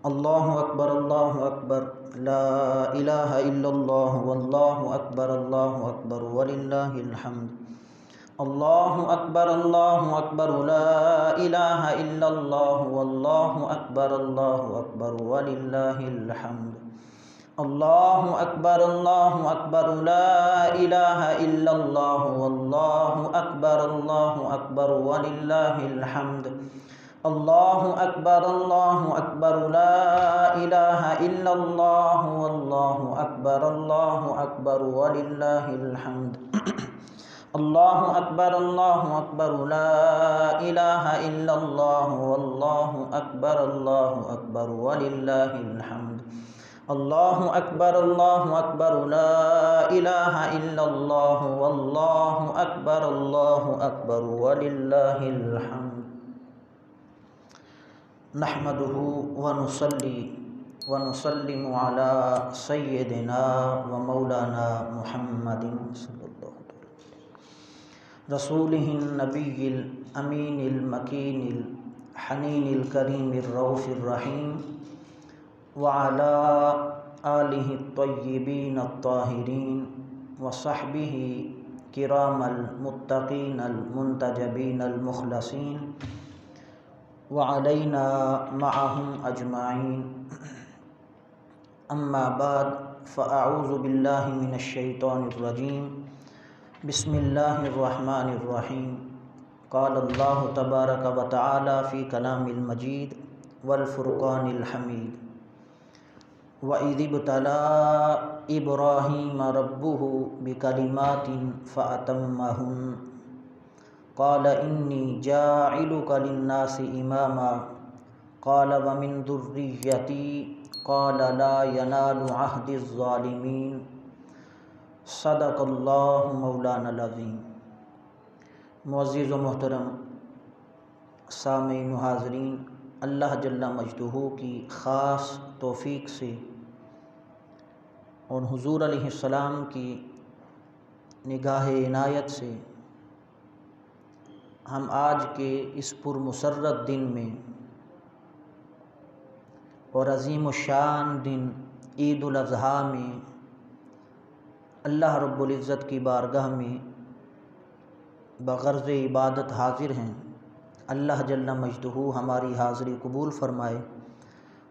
اللہ اکبر لا الہ الا اللہ واللہ اکبر وللہ الحمد اللہ اکبر لا الہ الا اللہ واللہ اکبر وللہ الحمد اللہ اکبر لا الہ الا اللہ واللہ اکبر وللہ الحمد اللہ اکبر لا الہ الا اللہ واللہ اکبر وللہ الحمد اللہ اکبر لا الہ الا اللہ واللہ اکبر وللہ الحمد اللہ اکبر لا الہ الا اللہ واللہ اکبر وللہ الحمد نحمدہ ونصلی ونسلم علی سیدنا و مولانا محمد صلی اللہ علیہ وسلم رسولہ النبی الامین المکین الحنین الکریم الرؤوف الرحیم وعلی آلہ الطیبین الطاہرین وصحبہ کرام المتقین المنتجبین المخلصین وعلینا معهم اجمعین اما بعد فاعوذ باللہ من الشیطان الرجیم بسم اللہ الرحمن الرحیم قال اللہ تبارک و تعالی فی کلام المجید والفرقان الحمید وَإِذِ ابْتَلَىٰ إِبْرَاهِيمَ رَبُّهُ بِكَلِمَاتٍ فَأَتَمَّهُنَّ قال انی جاعلک للناس اماما قال ومن ذریتی قال لا ینال عہد الظالمین صدق اللہ مولانا العظیم۔ معزز و محترم سامعین و حاضرین، اللہ جل مجدہ کی خاص توفیق سے اور حضور علیہ السلام کی نگاہ عنایت سے ہم آج کے اس پرمسرت دن میں اور عظیم الشان دن عید الاضحیٰ میں اللہ رب العزت کی بارگاہ میں بغرض عبادت حاضر ہیں۔ اللہ جل مجدہ ہماری حاضری قبول فرمائے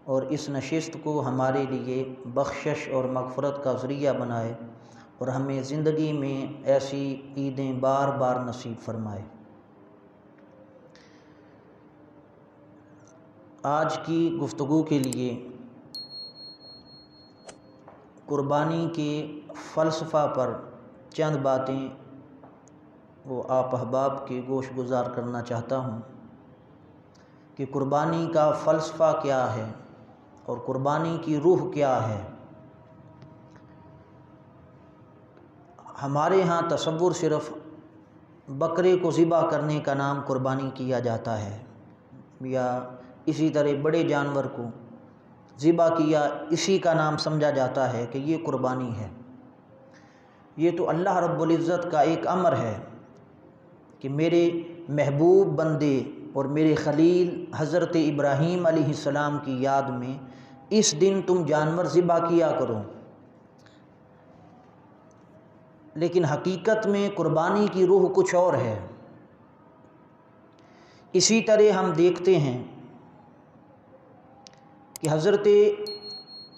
اور اس نشست کو ہمارے لیے بخشش اور مغفرت کا ذریعہ بنائے اور ہمیں زندگی میں ایسی عیدیں بار بار نصیب فرمائے۔ آج کی گفتگو کے لیے قربانی کے فلسفہ پر چند باتیں وہ آپ احباب کے گوش گزار کرنا چاہتا ہوں کہ قربانی کا فلسفہ کیا ہے اور قربانی کی روح کیا ہے۔ ہمارے ہاں تصور صرف بکرے کو ذبح کرنے کا نام قربانی کیا جاتا ہے، یا اسی طرح بڑے جانور کو ذبح کیا اسی کا نام سمجھا جاتا ہے کہ یہ قربانی ہے۔ یہ تو اللہ رب العزت کا ایک امر ہے کہ میرے محبوب بندے اور میرے خلیل حضرت ابراہیم علیہ السلام کی یاد میں اس دن تم جانور ذبح کیا کرو، لیکن حقیقت میں قربانی کی روح کچھ اور ہے۔ اسی طرح ہم دیکھتے ہیں کہ حضرت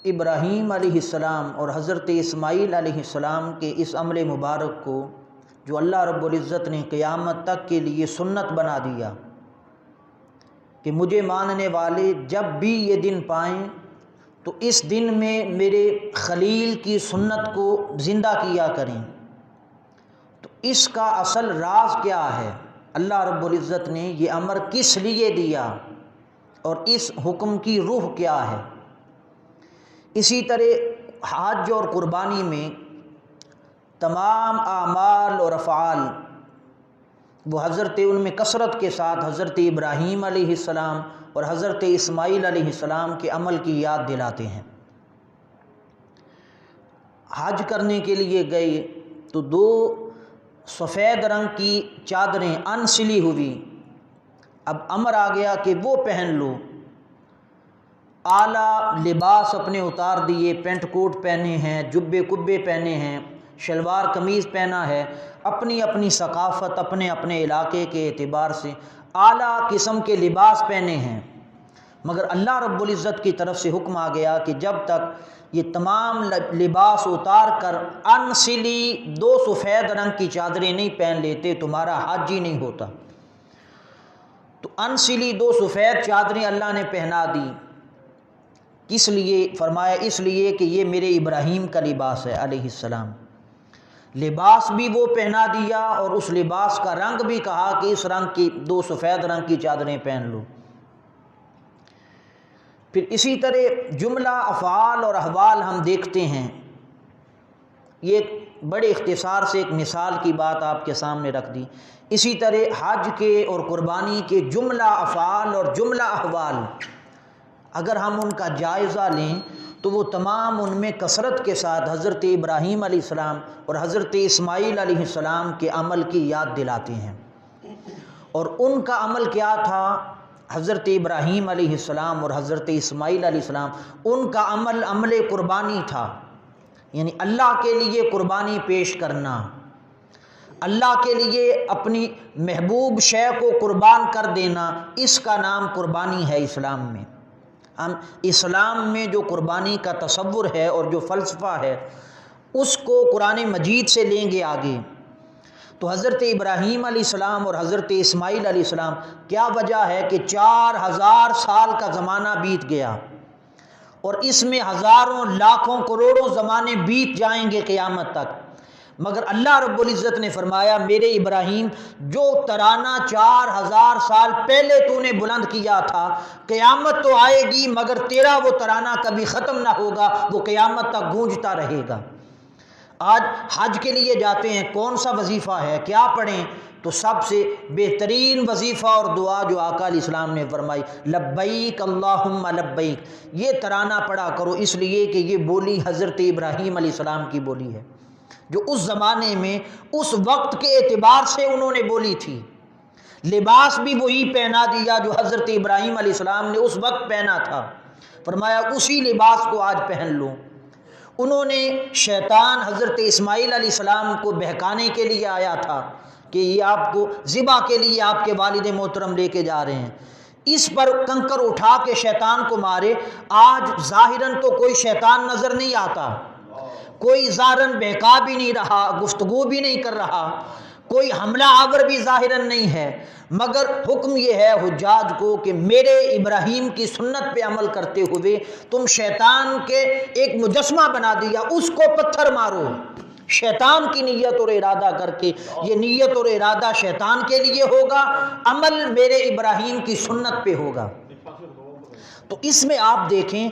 ابراہیم علیہ السلام اور حضرت اسماعیل علیہ السلام کے اس عمل مبارک کو جو اللہ رب العزت نے قیامت تک کے لیے سنت بنا دیا کہ مجھے ماننے والے جب بھی یہ دن پائیں تو اس دن میں میرے خلیل کی سنت کو زندہ کیا کریں، تو اس کا اصل راز کیا ہے؟ اللہ رب العزت نے یہ امر کس لیے دیا اور اس حکم کی روح کیا ہے؟ اسی طرح حج اور قربانی میں تمام اعمال اور افعال وہ حضرت ان میں کثرت کے ساتھ حضرت ابراہیم علیہ السلام اور حضرت اسماعیل علیہ السلام کے عمل کی یاد دلاتے ہیں۔ حج کرنے کے لیے گئے تو دو سفید رنگ کی چادریں ان سلی ہوئی، اب امر آ گیا کہ وہ پہن لو، اعلیٰ لباس اپنے اتار دیے، پینٹ کوٹ پہنے ہیں، جبے کبے پہنے ہیں، شلوار قمیض پہنا ہے، اپنی اپنی ثقافت اپنے اپنے علاقے کے اعتبار سے اعلیٰ قسم کے لباس پہنے ہیں، مگر اللہ رب العزت کی طرف سے حکم آ گیا کہ جب تک یہ تمام لباس اتار کر انسلی 2 سفید رنگ کی چادریں نہیں پہن لیتے تمہارا حج ہی نہیں ہوتا۔ تو انسلی 2 سفید چادریں اللہ نے پہنا دی، کس لیے؟ فرمایا اس لیے کہ یہ میرے ابراہیم کا لباس ہے علیہ السلام۔ لباس بھی وہ پہنا دیا اور اس لباس کا رنگ بھی کہا کہ اس رنگ کی 2 سفید رنگ کی چادریں پہن لو۔ پھر اسی طرح جملہ افعال اور احوال ہم دیکھتے ہیں، یہ بڑے اختصار سے ایک مثال کی بات آپ کے سامنے رکھ دی۔ اسی طرح حج کے اور قربانی کے جملہ افعال اور جملہ احوال اگر ہم ان کا جائزہ لیں تو وہ تمام ان میں کثرت کے ساتھ حضرت ابراہیم علیہ السلام اور حضرت اسماعیل علیہ السلام کے عمل کی یاد دلاتے ہیں۔ اور ان کا عمل کیا تھا؟ حضرت ابراہیم علیہ السلام اور حضرت اسماعیل علیہ السلام ان کا عمل قربانی تھا، یعنی اللہ کے لیے قربانی پیش کرنا، اللہ کے لیے اپنی محبوب شے کو قربان کر دینا، اس کا نام قربانی ہے اسلام میں۔ ہم اسلام میں جو قربانی کا تصور ہے اور جو فلسفہ ہے اس کو قرآن مجید سے لیں گے آگے۔ تو حضرت ابراہیم علیہ السلام اور حضرت اسماعیل علیہ السلام کیا وجہ ہے کہ 4000 سال کا زمانہ بیت گیا اور اس میں ہزاروں لاکھوں کروڑوں زمانے بیت جائیں گے قیامت تک، مگر اللہ رب العزت نے فرمایا میرے ابراہیم جو ترانہ 4000 سال پہلے تو نے بلند کیا تھا، قیامت تو آئے گی مگر تیرا وہ ترانہ کبھی ختم نہ ہوگا، وہ قیامت تک گونجتا رہے گا۔ آج حج کے لیے جاتے ہیں، کون سا وظیفہ ہے، کیا پڑھیں؟ تو سب سے بہترین وظیفہ اور دعا جو آقا علیہ السلام نے فرمائی لبیک اللہم لبیک، یہ ترانہ پڑھا کرو، اس لیے کہ یہ بولی حضرت ابراہیم علیہ السلام کی بولی ہے جو اس زمانے میں اس وقت کے اعتبار سے انہوں نے بولی تھی۔ لباس بھی وہی پہنا دیا جو حضرت ابراہیم علیہ السلام نے اس وقت پہنا تھا، فرمایا اسی لباس کو آج پہن لو۔ انہوں نے شیطان حضرت اسماعیل علیہ السلام کو بہکانے کے لیے آیا تھا کہ یہ آپ کو ذبح کے لیے آپ کے والد محترم لے کے جا رہے ہیں، اس پر کنکر اٹھا کے شیطان کو مارے۔ آج ظاہراً تو کوئی شیطان نظر نہیں آتا، کوئی ظاہراً بہکا بھی نہیں رہا، گفتگو بھی نہیں کر رہا، کوئی حملہ آور بھی ظاہراً نہیں ہے، مگر حکم یہ ہے حجاج کو کہ میرے ابراہیم کی سنت پہ عمل کرتے ہوئے تم شیطان کے ایک مجسمہ بنا دیا، اس کو پتھر مارو، شیطان کی نیت اور ارادہ کر کے۔ یہ نیت اور ارادہ شیطان کے لیے ہوگا، عمل میرے ابراہیم کی سنت پہ ہوگا۔ تو اس میں آپ دیکھیں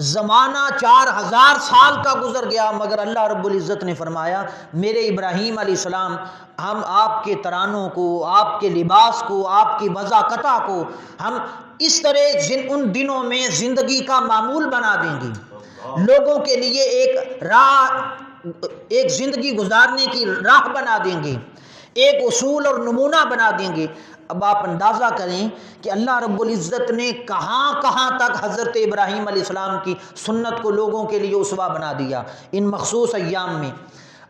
زمانہ 4000 سال کا گزر گیا مگر اللہ رب العزت نے فرمایا میرے ابراہیم علیہ السلام ہم آپ کے ترانوں کو، آپ کے لباس کو، آپ کی وضاقتہ کو ہم اس طرح ان دنوں میں زندگی کا معمول بنا دیں گے، لوگوں کے لیے ایک راہ، ایک زندگی گزارنے کی راہ بنا دیں گے، ایک اصول اور نمونہ بنا دیں گے۔ اب آپ اندازہ کریں کہ اللہ رب العزت نے کہاں کہاں تک حضرت ابراہیم علیہ السلام کی سنت کو لوگوں کے لیے اسوہ بنا دیا ان مخصوص ایام میں۔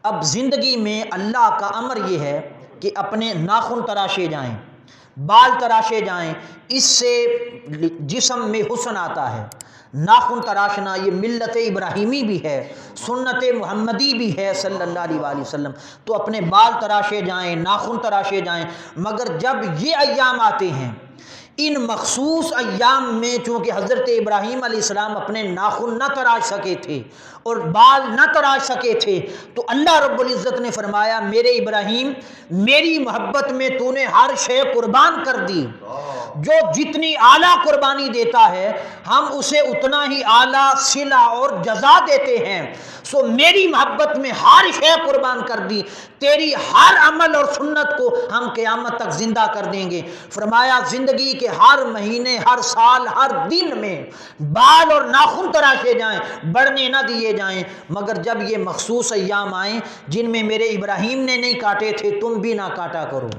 اب زندگی میں اللہ کا امر یہ ہے کہ اپنے ناخن تراشے جائیں، بال تراشے جائیں، اس سے جسم میں حسن آتا ہے۔ ناخن تراشنا یہ ملت ابراہیمی بھی ہے، سنت محمدی بھی ہے صلی اللہ علیہ وآلہ وسلم۔ تو اپنے بال تراشے جائیں، ناخن تراشے جائیں، مگر جب یہ ایام آتے ہیں ان مخصوص ایام میں چونکہ حضرت ابراہیم علیہ السلام اپنے ناخن نہ تراش سکے تھے اور بال نہ تراش سکے تھے، تو اللہ رب العزت نے فرمایا میرے ابراہیم میری محبت میں تو نے ہر شے قربان کر دی، جو جتنی اعلیٰ قربانی دیتا ہے ہم اسے اتنا ہی اعلیٰ صلہ اور جزا دیتے ہیں، سو میری محبت میں ہر شے قربان کر دی، تیری ہر عمل اور سنت کو ہم قیامت تک زندہ کر دیں گے۔ فرمایا زندگی کے ہر مہینے، ہر سال، ہر دن میں بال اور ناخن تراشے جائیں، بڑھنے نہ دیے جائیں، مگر جب یہ مخصوص ایام آئیں جن میں میرے ابراہیم نے نہیں کاٹے تھے تم بھی نہ کاٹا کرو۔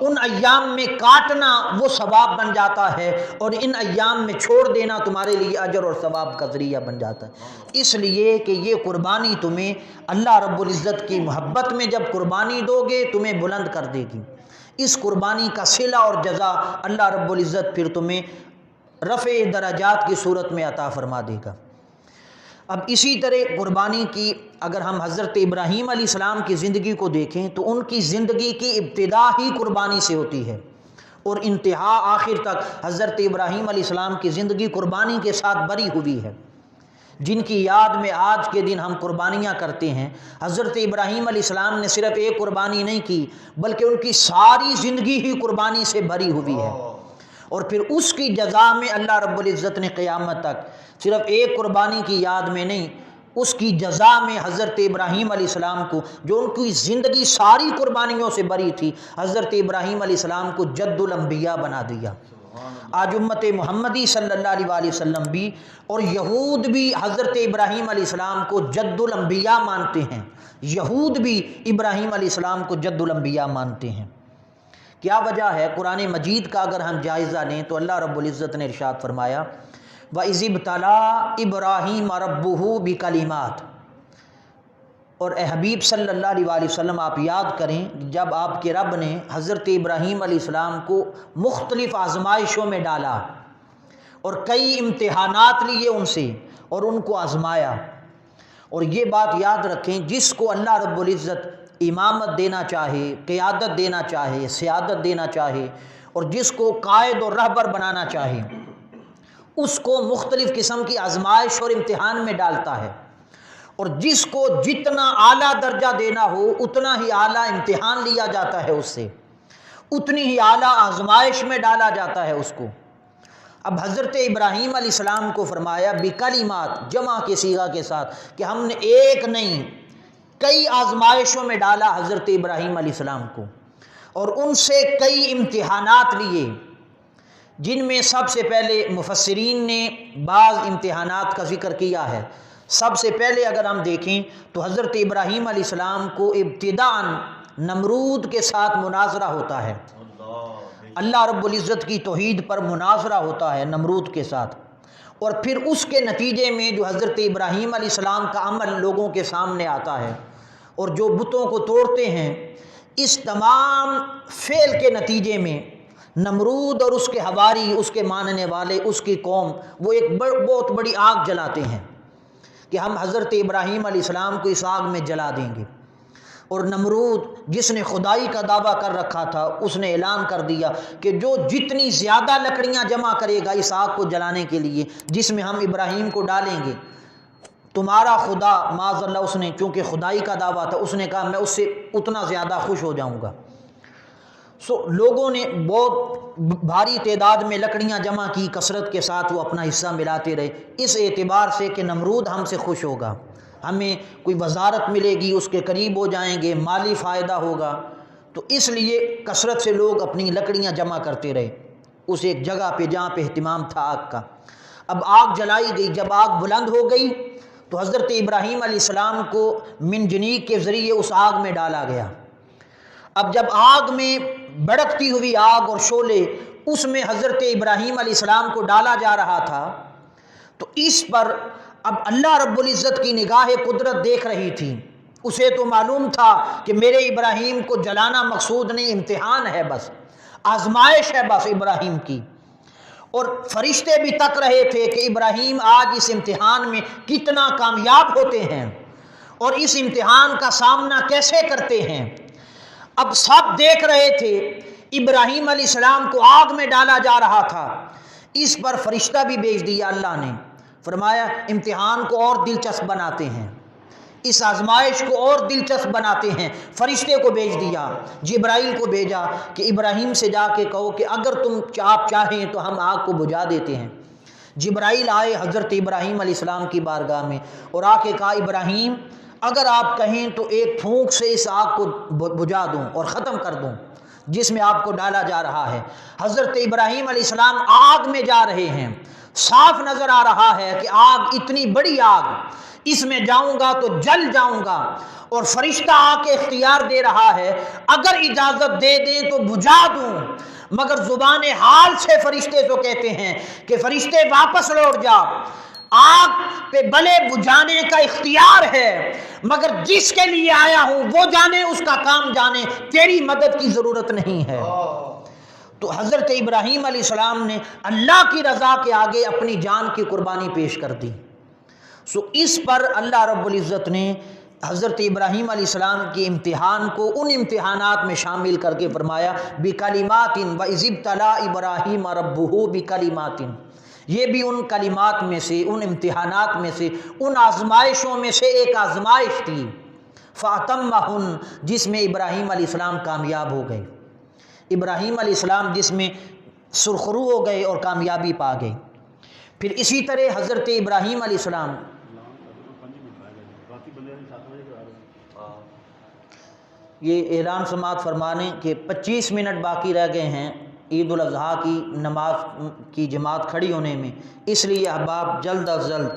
ان ایام میں کاٹنا وہ ثواب بن جاتا ہے، اور ان ایام میں چھوڑ دینا تمہارے لیے اجر اور ثواب کا ذریعہ بن جاتا ہے۔ اس لیے کہ یہ قربانی تمہیں اللہ رب العزت کی محبت میں جب قربانی دو گے تمہیں بلند کر دے گی۔ اس قربانی کا صلہ اور جزا اللہ رب العزت پھر تمہیں رفع درجات کی صورت میں عطا فرما دے گا۔ اب اسی طرح قربانی کی اگر ہم حضرت ابراہیم علیہ السلام کی زندگی کو دیکھیں تو ان کی زندگی کی ابتدا ہی قربانی سے ہوتی ہے، اور انتہا آخر تک حضرت ابراہیم علیہ السلام کی زندگی قربانی کے ساتھ بری ہوئی ہے، جن کی یاد میں آج کے دن ہم قربانیاں کرتے ہیں۔ حضرت ابراہیم علیہ السلام نے صرف ایک قربانی نہیں کی بلکہ ان کی ساری زندگی ہی قربانی سے بھری ہوئی ہے، اور پھر اس کی جزا میں اللہ رب العزت نے قیامت تک صرف ایک قربانی کی یاد میں نہیں، اس کی جزا میں حضرت ابراہیم علیہ السلام کو، جو ان کی زندگی ساری قربانیوں سے بری تھی، حضرت ابراہیم علیہ السلام کو جد الانبیاء بنا دیا۔ آج امت محمدی صلی اللہ علیہ وآلہ وسلم بھی اور یہود بھی حضرت ابراہیم علیہ السلام کو جد الانبیاء مانتے ہیں، یہود بھی ابراہیم علیہ السلام کو جد الانبیاء مانتے ہیں۔ کیا وجہ ہے؟ قرآن مجید کا اگر ہم جائزہ لیں تو اللہ رب العزت نے ارشاد فرمایا وَإِذِ ابْتَلَىٰ إِبْرَاهِيمَ رَبُّهُ بِكَلِمَاتٍ، اور اے حبیب صلی اللہ علیہ وآلہ وسلم آپ یاد کریں جب آپ کے رب نے حضرت ابراہیم علیہ السلام کو مختلف آزمائشوں میں ڈالا اور کئی امتحانات لیے ان سے اور ان کو آزمایا۔ اور یہ بات یاد رکھیں، جس کو اللہ رب العزت امامت دینا چاہے، قیادت دینا چاہے، سیادت دینا چاہے، اور جس کو قائد اور رہبر بنانا چاہے، اس کو مختلف قسم کی آزمائش اور امتحان میں ڈالتا ہے، اور جس کو جتنا اعلیٰ درجہ دینا ہو اتنا ہی اعلیٰ امتحان لیا جاتا ہے، اس سے اتنی ہی اعلیٰ آزمائش میں ڈالا جاتا ہے اس کو۔ اب حضرت ابراہیم علیہ السلام کو فرمایا بکلمات، جمع کے صیغہ کے ساتھ، کہ ہم نے ایک نہیں کئی آزمائشوں میں ڈالا حضرت ابراہیم علیہ السلام کو، اور ان سے کئی امتحانات لیے، جن میں سب سے پہلے مفسرین نے بعض امتحانات کا ذکر کیا ہے۔ سب سے پہلے اگر ہم دیکھیں تو حضرت ابراہیم علیہ السلام کو ابتداءً نمرود کے ساتھ مناظرہ ہوتا ہے، اللہ رب العزت کی توحید پر مناظرہ ہوتا ہے نمرود کے ساتھ، اور پھر اس کے نتیجے میں جو حضرت ابراہیم علیہ السلام کا عمل لوگوں کے سامنے آتا ہے، اور جو بتوں کو توڑتے ہیں، اس تمام فعل کے نتیجے میں نمرود اور اس کے حواری، اس کے ماننے والے، اس کی قوم، وہ ایک بہت بڑی آگ جلاتے ہیں کہ ہم حضرت ابراہیم علیہ السلام کو اس آگ میں جلا دیں گے۔ اور نمرود جس نے خدائی کا دعویٰ کر رکھا تھا، اس نے اعلان کر دیا کہ جو جتنی زیادہ لکڑیاں جمع کرے گا اس آگ کو جلانے کے لیے جس میں ہم ابراہیم کو ڈالیں گے، تمہارا خدا معاذ اللہ، اس نے چونکہ خدائی کا دعویٰ تھا، اس نے کہا میں اس سے اتنا زیادہ خوش ہو جاؤں گا۔ لوگوں نے بہت بھاری تعداد میں لکڑیاں جمع کی، کثرت کے ساتھ وہ اپنا حصہ ملاتے رہے، اس اعتبار سے کہ نمرود ہم سے خوش ہوگا، ہمیں کوئی وزارت ملے گی، اس کے قریب ہو جائیں گے، مالی فائدہ ہوگا، تو اس لیے کثرت سے لوگ اپنی لکڑیاں جمع کرتے رہے اس ایک جگہ پہ جہاں پہ اہتمام تھا آگ کا۔ اب آگ جلائی گئی، جب آگ بلند ہو گئی تو حضرت ابراہیم علیہ السلام کو منجنیق کے ذریعے اس آگ میں ڈالا گیا۔ اب جب آگ میں بھڑکتی ہوئی آگ اور شعلے اس میں حضرت ابراہیم علیہ السلام کو ڈالا جا رہا تھا، تو اس پر اب اللہ رب العزت کی نگاہ قدرت دیکھ رہی تھی۔ اسے تو معلوم تھا کہ میرے ابراہیم کو جلانا مقصود نہیں، امتحان ہے، بس آزمائش ہے بس ابراہیم کی، اور فرشتے بھی تک رہے تھے کہ ابراہیم آج اس امتحان میں کتنا کامیاب ہوتے ہیں اور اس امتحان کا سامنا کیسے کرتے ہیں۔ اب سب دیکھ رہے تھے، ابراہیم علیہ السلام کو آگ میں ڈالا جا رہا تھا، اس پر فرشتہ بھی بھیج دیا اللہ نے، فرمایا امتحان کو اور دلچسپ بناتے ہیں، اس آزمائش کو اور دلچسپ بناتے ہیں۔ فرشتے کو بھیج دیا، جبرائیل کو بھیجا کہ ابراہیم سے جا کے کہو کہ اگر آپ چاہیں تو ہم آگ کو بجھا دیتے ہیں۔ جبرائیل آئے حضرت ابراہیم علیہ السلام کی بارگاہ میں اور آ کے کہا ابراہیم اگر آپ کہیں تو ایک پھونک سے اس آگ کو بجھا دوں اور ختم کر دوں جس میں آپ کو ڈالا جا رہا ہے۔ حضرت ابراہیم علیہ السلام آگ میں جا رہے ہیں، صاف نظر آ رہا ہے کہ آگ اتنی بڑی آگ، اس میں جاؤں گا تو جل جاؤں گا، اور فرشتہ آ کے اختیار دے رہا ہے اگر اجازت دے دیں تو بجھا دوں، مگر زبان حال سے فرشتے تو کہتے ہیں کہ فرشتے واپس لوٹ جا، آگ پہ بلے بجھانے کا اختیار ہے، مگر جس کے لیے آیا ہوں وہ جانے، اس کا کام جانے، تیری مدد کی ضرورت نہیں ہے۔ تو حضرت ابراہیم علیہ السلام نے اللہ کی رضا کے آگے اپنی جان کی قربانی پیش کر دی۔ اس پر اللہ رب العزت نے حضرت ابراہیم علیہ السلام کے امتحان کو ان امتحانات میں شامل کر کے فرمایا بِكَلِمَاتٍ وَإِذِ ابْتَلَىٰ إِبْرَاهِيمَ رَبُّهُ بِكَلِمَاتٍ، یہ بھی ان کلمات میں سے، ان امتحانات میں سے، ان آزمائشوں میں سے ایک آزمائش تھی، فَأَتَمَّهُنَّ، جس میں ابراہیم علیہ السلام کامیاب ہو گئے، ابراہیم علیہ السلام جس میں سرخرو ہو گئے اور کامیابی پا گئے۔ پھر اسی طرح حضرت ابراہیم علیہ السلام یہ اعلان سماعت فرمانے کہ 25 منٹ باقی رہ گئے ہیں عید الاضحیٰ کی نماز کی جماعت کھڑی ہونے میں، اس لیے احباب جلد از جلد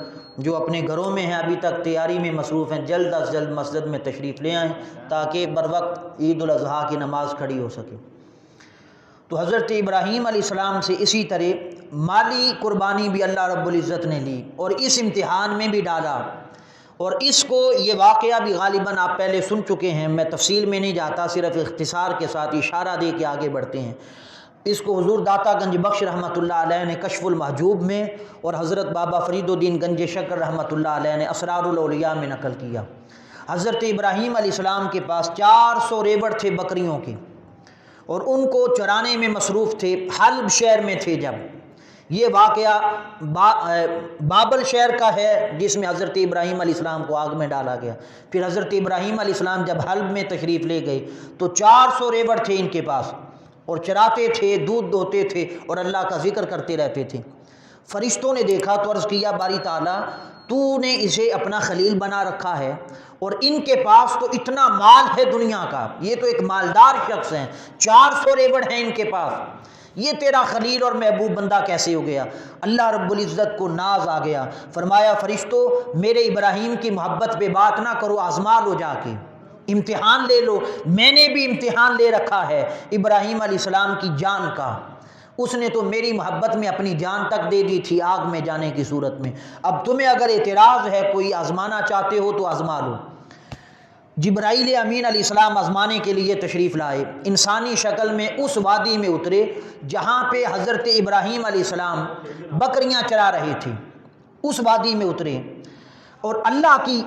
جو اپنے گھروں میں ہیں ابھی تک تیاری میں مصروف ہیں، جلد از جلد مسجد میں تشریف لے آئیں تاکہ بروقت عید الاضحیٰ کی نماز کھڑی ہو سکے۔ تو حضرت ابراہیم علیہ السلام سے اسی طرح مالی قربانی بھی اللہ رب العزت نے لی اور اس امتحان میں بھی ڈالا، اور اس کو یہ واقعہ بھی غالباً آپ پہلے سن چکے ہیں، میں تفصیل میں نہیں جاتا، صرف اختصار کے ساتھ اشارہ دے کے آگے بڑھتے ہیں۔ اس کو حضور داتا گنج بخش رحمۃ اللہ علیہ نے کشف المحجوب میں اور حضرت بابا فرید الدین گنج شکر رحمۃ اللہ علیہ نے اسرار الاولیاء میں نقل کیا۔ حضرت ابراہیم علیہ السلام کے پاس 400 ریوڑ تھے بکریوں کے، اور ان کو چرانے میں مصروف تھے، حلب شہر میں تھے جب۔ یہ واقعہ بابل شہر کا ہے جس میں حضرت ابراہیم علیہ السلام کو آگ میں ڈالا گیا۔ پھر حضرت ابراہیم علیہ السلام جب حلب میں تشریف لے گئے تو 400 ریوڑ تھے ان کے پاس، اور چراتے تھے، دودھ دوتے تھے اور اللہ کا ذکر کرتے رہتے تھے۔ فرشتوں نے دیکھا تو عرض کیا باری تعالیٰ تو نے اسے اپنا خلیل بنا رکھا ہے، اور ان کے پاس تو اتنا مال ہے دنیا کا، یہ تو ایک مالدار شخص ہیں، 400 ریوڑ ہیں ان کے پاس، یہ تیرا خلیل اور محبوب بندہ کیسے ہو گیا؟ اللہ رب العزت کو ناز آ گیا، فرمایا فرشتوں میرے ابراہیم کی محبت پہ بات نہ کرو، آزما لو، جا کے امتحان لے لو، میں نے بھی امتحان لے رکھا ہے ابراہیم علیہ السلام کی جان کا، اس نے تو میری محبت میں اپنی جان تک دے دی تھی آگ میں جانے کی صورت میں، اب تمہیں اگر اعتراض ہے، کوئی آزمانا چاہتے ہو تو آزما لو۔ جبرائیل امین علیہ السلام آزمانے کے لیے تشریف لائے، انسانی شکل میں اس وادی میں اترے جہاں پہ حضرت ابراہیم علیہ السلام بکریاں چرا رہے تھے، اس وادی میں اترے اور اللہ کی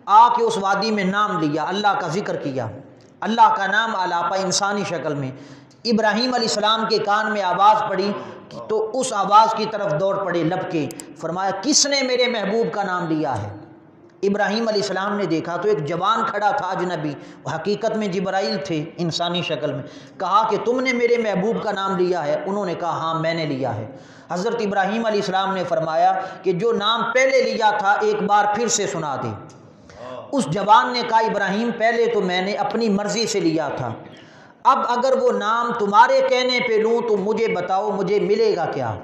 آ کے اس وادی میں نام لیا، اللہ کا ذکر کیا، اللہ کا نام آلاپا انسانی شکل میں۔ ابراہیم علیہ السلام کے کان میں آواز پڑی تو اس آواز کی طرف دوڑ پڑے لپکے، فرمایا کس نے میرے محبوب کا نام لیا ہے؟ ابراہیم علیہ السلام نے دیکھا تو ایک جوان کھڑا تھا اجنبی، حقیقت میں جبرائیل تھے انسانی شکل میں، کہا کہ تم نے میرے محبوب کا نام لیا ہے؟ انہوں نے کہا ہاں میں نے لیا ہے۔ حضرت ابراہیم علیہ السلام نے فرمایا کہ جو نام پہلے لیا تھا ایک بار پھر سے سنا دے۔ اس جوان نے کہا ابراہیم پہلے تو میں نے اپنی مرضی سے لیا تھا، اب اگر وہ نام تمہارے کہنے پہ لوں تو مجھے بتاؤ مجھے ملے گا کیا؟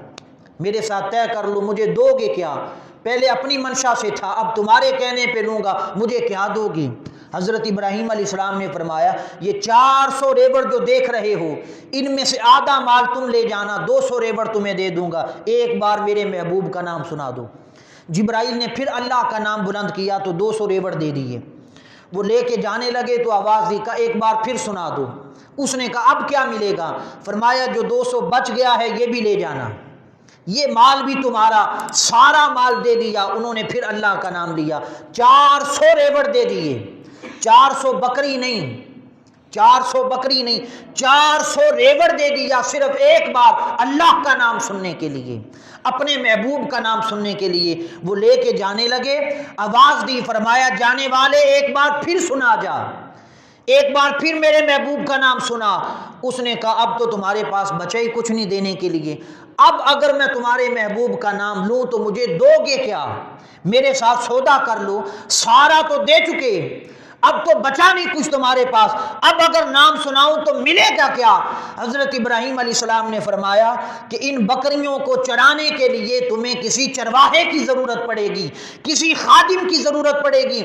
میرے ساتھ طے کر لو، مجھے دو گے کیا؟ پہلے اپنی منشا سے تھا، اب تمہارے کہنے پہ لوں گا، مجھے کیا دو گی؟ حضرت ابراہیم علیہ السلام نے فرمایا یہ 400 ریوڑ جو دیکھ رہے ہو ان میں سے آدھا مال تم لے جانا، 200 ریوڑ تمہیں دے دوں گا، ایک بار میرے محبوب کا نام سنا دو۔ جبرائیل نے پھر اللہ کا نام بلند کیا تو 200 ریوڑ دے دیے، وہ لے کے جانے لگے تو آواز دی، کہا ایک بار پھر سنا دو۔ اس نے کہا اب کیا ملے گا؟ فرمایا جو 200 بچ گیا ہے یہ بھی لے جانا، یہ مال بھی تمہارا، سارا مال دے دیا۔ انہوں نے پھر اللہ کا نام لیا، 400 ریوڑ دے دیے، 400 بکری نہیں، 400 بکری نہیں، 400 ریوڑ دے دیا، صرف ایک بار اللہ کا نام سننے کے لیے، اپنے محبوب کا نام سننے کے لیے۔ وہ لے کے جانے لگے، آواز دی، فرمایا جانے والے ایک بار پھر سنا جا، ایک بار پھر میرے محبوب کا نام سنا۔ اس نے کہا اب تو تمہارے پاس بچا ہی کچھ نہیں دینے کے لیے، اب اگر میں تمہارے محبوب کا نام لوں تو مجھے دو گے کیا؟ میرے ساتھ سودا کر لو، سارا تو دے چکے، اب تو بچا نہیں کچھ تمہارے پاس، اب اگر نام سناؤں تو ملے گا کیا؟ حضرت ابراہیم علیہ السلام نے فرمایا کہ ان بکریوں کو چرانے کے لیے تمہیں کسی چرواہے کی ضرورت پڑے گی، کسی خادم کی ضرورت پڑے گی،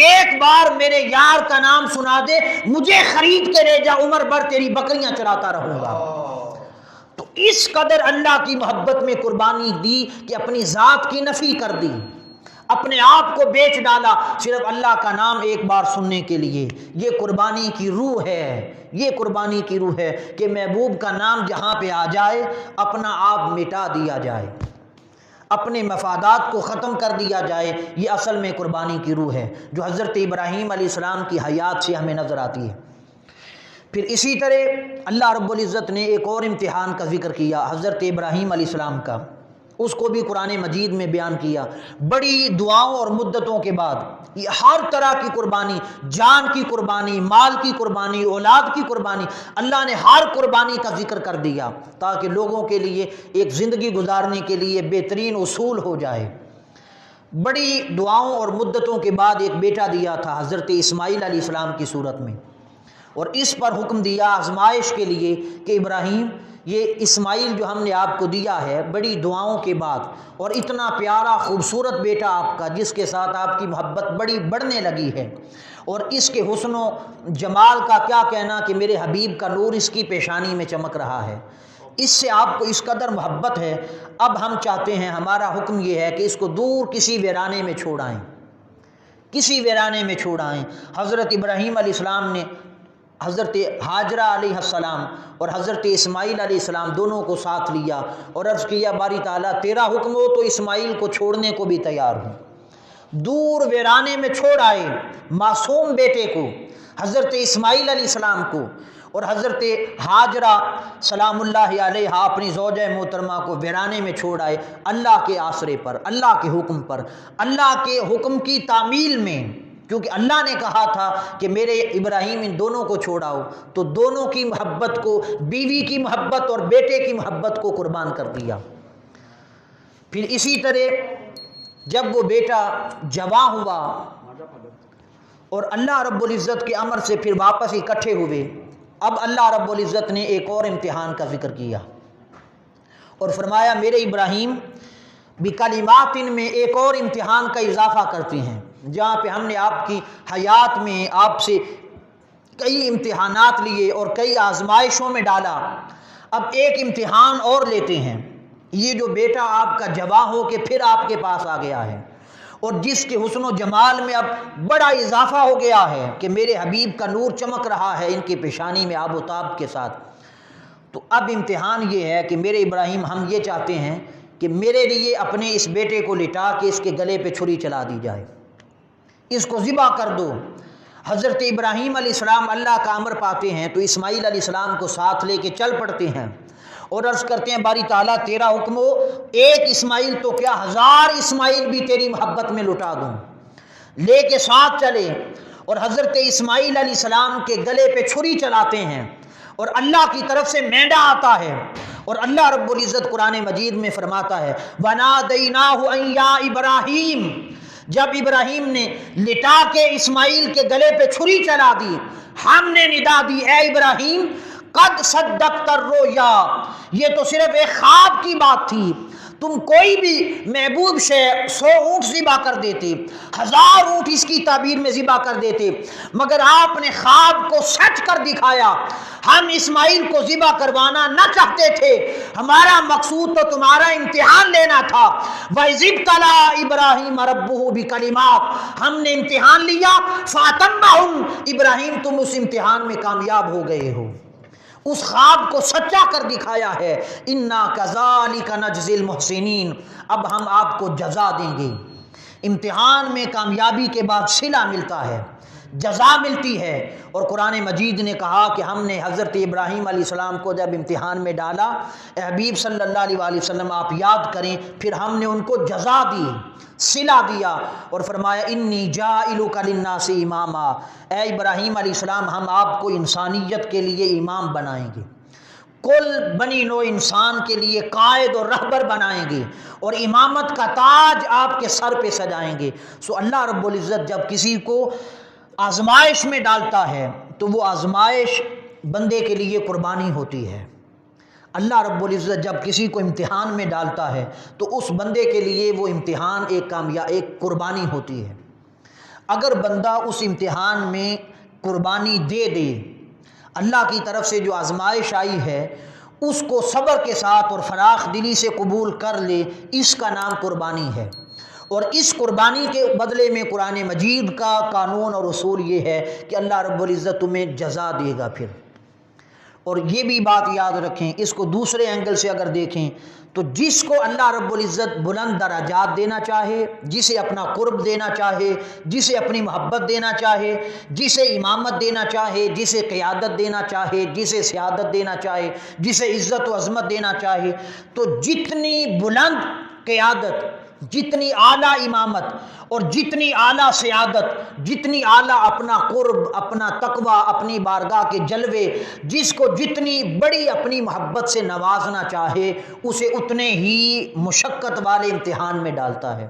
ایک بار میرے یار کا نام سنا دے، مجھے خرید کے لے جا، عمر بھر تیری بکریاں چراتا رہوں گا۔ اس قدر اللہ کی محبت میں قربانی دی کہ اپنی ذات کی نفی کر دی، اپنے آپ کو بیچ ڈالا صرف اللہ کا نام ایک بار سننے کے لیے۔ یہ قربانی کی روح ہے، یہ قربانی کی روح ہے کہ محبوب کا نام جہاں پہ آ جائے اپنا آپ مٹا دیا جائے، اپنے مفادات کو ختم کر دیا جائے۔ یہ اصل میں قربانی کی روح ہے جو حضرت ابراہیم علیہ السلام کی حیات سے ہمیں نظر آتی ہے۔ پھر اسی طرح اللہ رب العزت نے ایک اور امتحان کا ذکر کیا حضرت ابراہیم علیہ السلام کا، اس کو بھی قرآن مجید میں بیان کیا۔ بڑی دعاؤں اور مدتوں کے بعد یہ ہر طرح کی قربانی، جان کی قربانی، مال کی قربانی، اولاد کی قربانی، اللہ نے ہر قربانی کا ذکر کر دیا تاکہ لوگوں کے لیے ایک زندگی گزارنے کے لیے بہترین اصول ہو جائے۔ بڑی دعاؤں اور مدتوں کے بعد ایک بیٹا دیا تھا حضرت اسماعیل علیہ السلام کی صورت میں، اور اس پر حکم دیا آزمائش کے لیے کہ ابراہیم یہ اسماعیل جو ہم نے آپ کو دیا ہے بڑی دعاؤں کے بعد، اور اتنا پیارا خوبصورت بیٹا آپ کا جس کے ساتھ آپ کی محبت بڑی بڑھنے لگی ہے، اور اس کے حسن و جمال کا کیا کہنا کہ میرے حبیب کا نور اس کی پیشانی میں چمک رہا ہے، اس سے آپ کو اس قدر محبت ہے۔ اب ہم چاہتے ہیں، ہمارا حکم یہ ہے کہ اس کو دور کسی ویرانے میں چھوڑ آئیں، کسی ویرانے میں چھوڑ آئیں۔ حضرت ابراہیم علیہ السلام نے حضرت ہاجرہ علیہ السلام اور حضرت اسماعیل علیہ السلام دونوں کو ساتھ لیا اور عرض کیا باری تعالیٰ تیرا حکم ہو تو اسماعیل کو چھوڑنے کو بھی تیار ہوں۔ دور ویرانے میں چھوڑ آئے معصوم بیٹے کو، حضرت اسماعیل علیہ السلام کو، اور حضرت ہاجرہ سلام اللہ علیہا اپنی زوجہ محترمہ کو ویرانے میں چھوڑ آئے، اللہ کے آسرے پر، اللہ کے حکم پر، اللہ کے حکم کی تعمیل میں، کیونکہ اللہ نے کہا تھا کہ میرے ابراہیم ان دونوں کو چھوڑاؤ، تو دونوں کی محبت کو، بیوی کی محبت اور بیٹے کی محبت کو قربان کر دیا۔ پھر اسی طرح جب وہ بیٹا جوان ہوا اور اللہ رب العزت کے امر سے پھر واپس اکٹھے ہوئے، اب اللہ رب العزت نے ایک اور امتحان کا ذکر کیا اور فرمایا میرے ابراہیم بکلمات میں ایک اور امتحان کا اضافہ کرتے ہیں، جہاں پہ ہم نے آپ کی حیات میں آپ سے کئی امتحانات لیے اور کئی آزمائشوں میں ڈالا، اب ایک امتحان اور لیتے ہیں۔ یہ جو بیٹا آپ کا جوان ہو کے پھر آپ کے پاس آ گیا ہے اور جس کے حسن و جمال میں اب بڑا اضافہ ہو گیا ہے کہ میرے حبیب کا نور چمک رہا ہے ان کی پیشانی میں آب و تاب کے ساتھ، تو اب امتحان یہ ہے کہ میرے ابراہیم ہم یہ چاہتے ہیں کہ میرے لیے اپنے اس بیٹے کو لٹا کے اس کے گلے پہ چھری چلا دی جائے، اس کو ذبح کر دو۔ حضرت ابراہیم علیہ السلام اللہ کا امر پاتے ہیں تو اسماعیل علیہ السلام کو ساتھ لے کے چل پڑتے ہیں اور عرض کرتے ہیں باری تعالیٰ تیرا حکم ہو ایک اسماعیل تو کیا 1000 اسماعیل بھی تیری محبت میں لٹا دوں، لے کے ساتھ چلے اور حضرت اسماعیل علیہ السلام کے گلے پہ چھری چلاتے ہیں اور اللہ کی طرف سے مینڈا آتا ہے اور اللہ رب العزت قرآن مجید میں فرماتا ہے وَنَادَيْنَاهُ أَن يَا إِبْرَاهِيمُ، جب ابراہیم نے لٹا کے اسماعیل کے گلے پہ چھری چلا دی، ہم نے ندا دی اے ابراہیم قد صدقت الرؤیا، یہ تو صرف ایک خواب کی بات تھی، تم کوئی بھی محبوب سے 100 اونٹ ذبح کر دیتے، 1000 اونٹ اس کی تعبیر میں ذبح کر دیتے، مگر آپ نے خواب کو سچ کر دکھایا۔ ہم اسماعیل کو ذبح کروانا نہ چاہتے تھے، ہمارا مقصود تو تمہارا امتحان لینا تھا۔ وَإِذِ ابْتَلَىٰ إِبْرَاهِيمَ رَبُّهُ بِكَلِمَاتٍ، ہم نے امتحان لیا فَأَتَمَّهُنَّ، ابراہیم تم اس امتحان میں کامیاب ہو گئے ہو، اس خواب کو سچا کر دکھایا ہے۔ اِنَّا كَذَٰلِكَ نَجْزِي الْمُحْسِنِينَ، اب ہم آپ کو جزا دیں گے۔ امتحان میں کامیابی کے بعد صلہ ملتا ہے، جزا ملتی ہے، اور قرآن مجید نے کہا کہ ہم نے حضرت ابراہیم علیہ السلام کو جب امتحان میں ڈالا، اے حبیب صلی اللہ علیہ وآلہ وسلم آپ یاد کریں، پھر ہم نے ان کو جزا دی، صلہ دیا اور فرمایا انی جاعلک للناس اماما، اے ابراہیم علیہ السلام ہم آپ کو انسانیت کے لیے امام بنائیں گے، کل بنی نو انسان کے لیے قائد اور رہبر بنائیں گے اور امامت کا تاج آپ کے سر پہ سجائیں گے۔ سو اللہ رب العزت جب کسی کو آزمائش میں ڈالتا ہے تو وہ آزمائش بندے کے لیے قربانی ہوتی ہے۔ اللہ رب العزت جب کسی کو امتحان میں ڈالتا ہے تو اس بندے کے لیے وہ امتحان ایک قربانی ہوتی ہے۔ اگر بندہ اس امتحان میں قربانی دے دے، اللہ کی طرف سے جو آزمائش آئی ہے اس کو صبر کے ساتھ اور فراخ دلی سے قبول کر لے، اس کا نام قربانی ہے۔ اور اس قربانی کے بدلے میں قرآن مجید کا قانون اور اصول یہ ہے کہ اللہ رب العزت تمہیں جزا دے گا پھر۔ اور یہ بھی بات یاد رکھیں، اس کو دوسرے اینگل سے اگر دیکھیں تو جس کو اللہ رب العزت بلند درجات دینا چاہے، جسے اپنا قرب دینا چاہے، جسے اپنی محبت دینا چاہے، جسے امامت دینا چاہے، جسے قیادت دینا چاہے، جسے سیادت دینا چاہے، جسے عزت و عظمت دینا چاہے، تو جتنی بلند قیادت، جتنی اعلیٰ امامت اور جتنی اعلیٰ سیادت، جتنی اعلیٰ اپنا قرب، اپنا تقوی، اپنی بارگاہ کے جلوے، جس کو جتنی بڑی اپنی محبت سے نوازنا چاہے، اسے اتنے ہی مشقت والے امتحان میں ڈالتا ہے،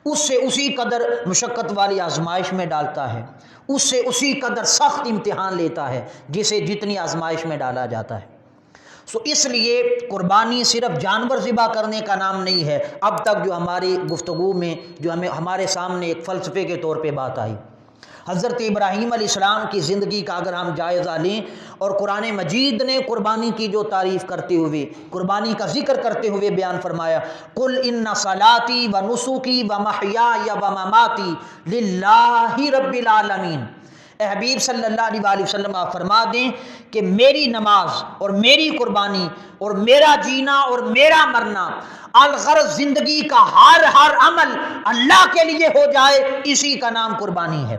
اس سے اسی قدر مشقت والی آزمائش میں ڈالتا ہے، اس سے اسی قدر سخت امتحان لیتا ہے جسے جتنی آزمائش میں ڈالا جاتا ہے۔ اس لیے قربانی صرف جانور ذبح کرنے کا نام نہیں ہے۔ اب تک جو ہماری گفتگو میں جو ہمارے سامنے ایک فلسفے کے طور پہ بات آئی، حضرت ابراہیم علیہ السلام کی زندگی کا اگر ہم جائزہ لیں اور قرآن مجید نے قربانی کی جو تعریف کرتے ہوئے، قربانی کا ذکر کرتے ہوئے بیان فرمایا، قل ان صلاتی و نسکی و محیای و مماتی للہ رب العالمین۔ اے حبیب صلی اللہ علیہ وآلہ وسلم آپ فرما دیں کہ میری نماز اور میری قربانی اور میرا جینا اور میرا مرنا، الغرض زندگی کا ہر عمل اللہ کے لیے ہو جائے، اسی کا نام قربانی ہے۔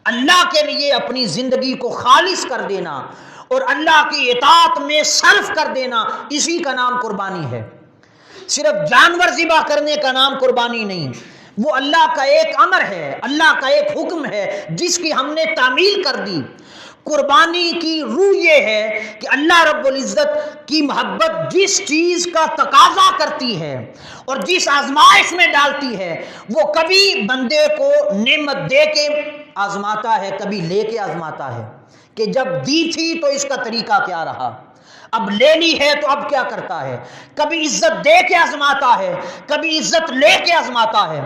اللہ کے لیے اپنی زندگی کو خالص کر دینا اور اللہ کی اطاعت میں صرف کر دینا، اسی کا نام قربانی ہے۔ صرف جانور ذبح کرنے کا نام قربانی نہیں، وہ اللہ کا ایک امر ہے، اللہ کا ایک حکم ہے جس کی ہم نے تعمیل کر دی۔ قربانی کی روح یہ ہے کہ اللہ رب العزت کی محبت جس چیز کا تقاضا کرتی ہے اور جس آزمائش میں ڈالتی ہے، وہ کبھی بندے کو نعمت دے کے آزماتا ہے، کبھی لے کے آزماتا ہے کہ جب دی تھی تو اس کا طریقہ کیا رہا، اب لے لی ہے تو اب کیا کرتا ہے۔ کبھی عزت دے کے آزماتا ہے، کبھی عزت لے کے آزماتا ہے۔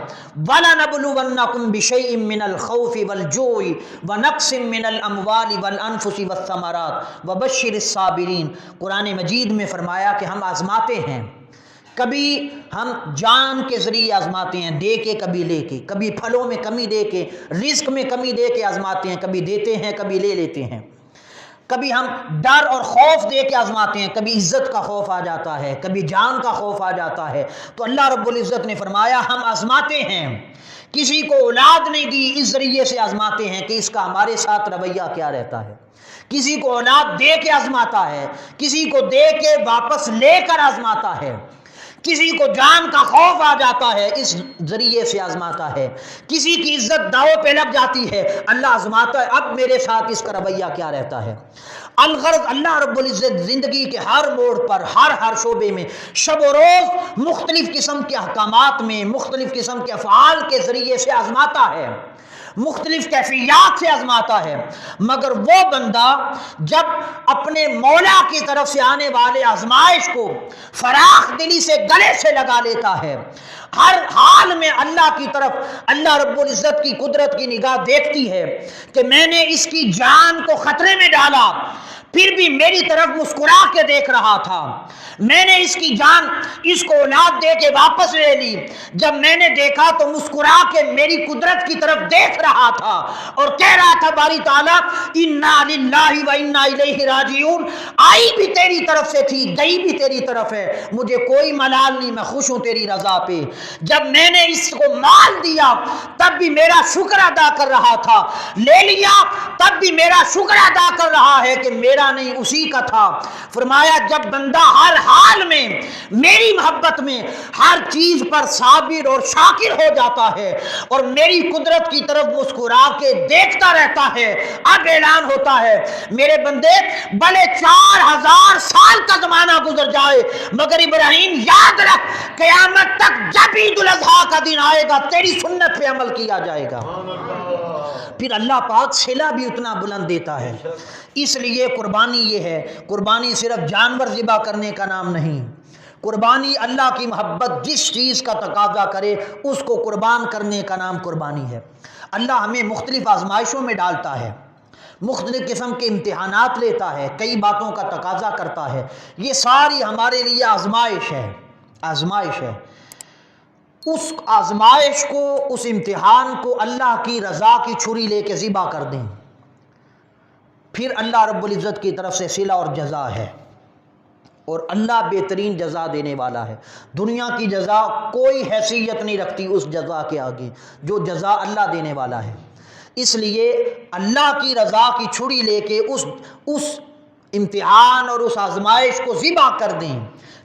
وَلَنَبْلُوَنَّكُمْ بِشَيْءٍ مِّنَ الْخَوْفِ وَالْجُوعِ وَنَقْصٍ مِّنَ الْأَمْوَالِ وَالْأَنفُسِ وَالثَّمَرَاتِ وَبَشِّرِ الصَّابِرِينَ۔ قرآن مجید میں فرمایا کہ ہم آزماتے ہیں، کبھی ہم جان کے ذریعے آزماتے ہیں، دے کے کبھی لے کے، کبھی پھلوں میں کمی دے کے، رزق میں کمی دے کے آزماتے ہیں، کبھی دیتے ہیں کبھی لے لیتے ہیں، کبھی ہم ڈر اور خوف دے کے آزماتے ہیں، کبھی عزت کا خوف آ جاتا ہے، کبھی جان کا خوف آ جاتا ہے۔ تو اللہ رب العزت نے فرمایا ہم آزماتے ہیں، کسی کو اولاد نہیں دی اس ذریعے سے آزماتے ہیں کہ اس کا ہمارے ساتھ رویہ کیا رہتا ہے، کسی کو اولاد دے کے آزماتا ہے، کسی کو دے کے واپس لے کر آزماتا ہے، کسی کو جان کا خوف آ جاتا ہے اس ذریعے سے آزماتا ہے، کسی کی عزت داؤ پہ لگ جاتی ہے، اللہ آزماتا ہے اب میرے ساتھ اس کا رویہ کیا رہتا ہے۔ الغرض اللہ رب العزت زندگی کے ہر موڑ پر، ہر شعبے میں، شب و روز مختلف قسم کے احکامات میں، مختلف قسم کے افعال کے ذریعے سے آزماتا ہے، مختلف کیفیات سے آزماتا ہے، مگر وہ بندہ جب اپنے مولا کی طرف سے آنے والے آزمائش کو فراخ دلی سے گلے سے لگا لیتا ہے، ہر حال میں اللہ کی طرف اللہ رب العزت کی قدرت کی نگاہ دیکھتی ہے کہ میں نے اس کی جان کو خطرے میں ڈالا، پھر بھی میری طرف مسکرا کے دیکھ رہا تھا، میں نے اس کی جان، اس کو اولاد دے کے واپس لے لی، جب میں نے دیکھا تو مسکرا کے میری قدرت کی طرف دیکھ رہا تھا اور کہہ رہا تھا باری تعالیٰ انا للہ و انا الیہ راجعون، آئی بھی تیری طرف سے تھی، گئی بھی تیری طرف ہے، مجھے کوئی ملال نہیں، میں خوش ہوں تیری رضا پہ۔ جب میں نے اس کو مال دیا تب بھی میرا شکر ادا کر رہا تھا، لے لیا تب بھی میرا شکر ادا کر رہا ہے کہ میرا نہیں اسی کا تھا۔ فرمایا جب بندہ ہر حال میں میری محبت میں ہر چیز پر صابر اور شاکر ہو جاتا ہے اور میری قدرت کی طرف مسکرا کے دیکھتا رہتا ہے، اب اعلان ہوتا ہے میرے بندے بھلے 4000 سال کا زمانہ گزر جائے مگر ابراہیم یاد رکھ قیامت تک جب عید الاضحیٰ کا دن آئے گا تیری سنت پہ عمل کیا جائے گا۔ پھر اللہ پاک صلہ بھی اتنا بلند دیتا ہے۔ اس لیے قربانی یہ ہے، قربانی صرف جانور ذبح کرنے کا نام نہیں، قربانی اللہ کی محبت جس چیز کا تقاضا کرے اس کو قربان کرنے کا نام قربانی ہے۔ اللہ ہمیں مختلف آزمائشوں میں ڈالتا ہے، مختلف قسم کے امتحانات لیتا ہے، کئی باتوں کا تقاضا کرتا ہے، یہ ساری ہمارے لیے آزمائش ہے، آزمائش ہے۔ اس آزمائش کو، اس امتحان کو اللہ کی رضا کی چھری لے کے ذبح کر دیں، پھر اللہ رب العزت کی طرف سے صلہ اور جزا ہے، اور اللہ بہترین جزا دینے والا ہے۔ دنیا کی جزا کوئی حیثیت نہیں رکھتی اس جزا کے آگے جو جزا اللہ دینے والا ہے۔ اس لیے اللہ کی رضا کی چھری لے کے اس امتحان اور اس آزمائش کو ذبح کر دیں،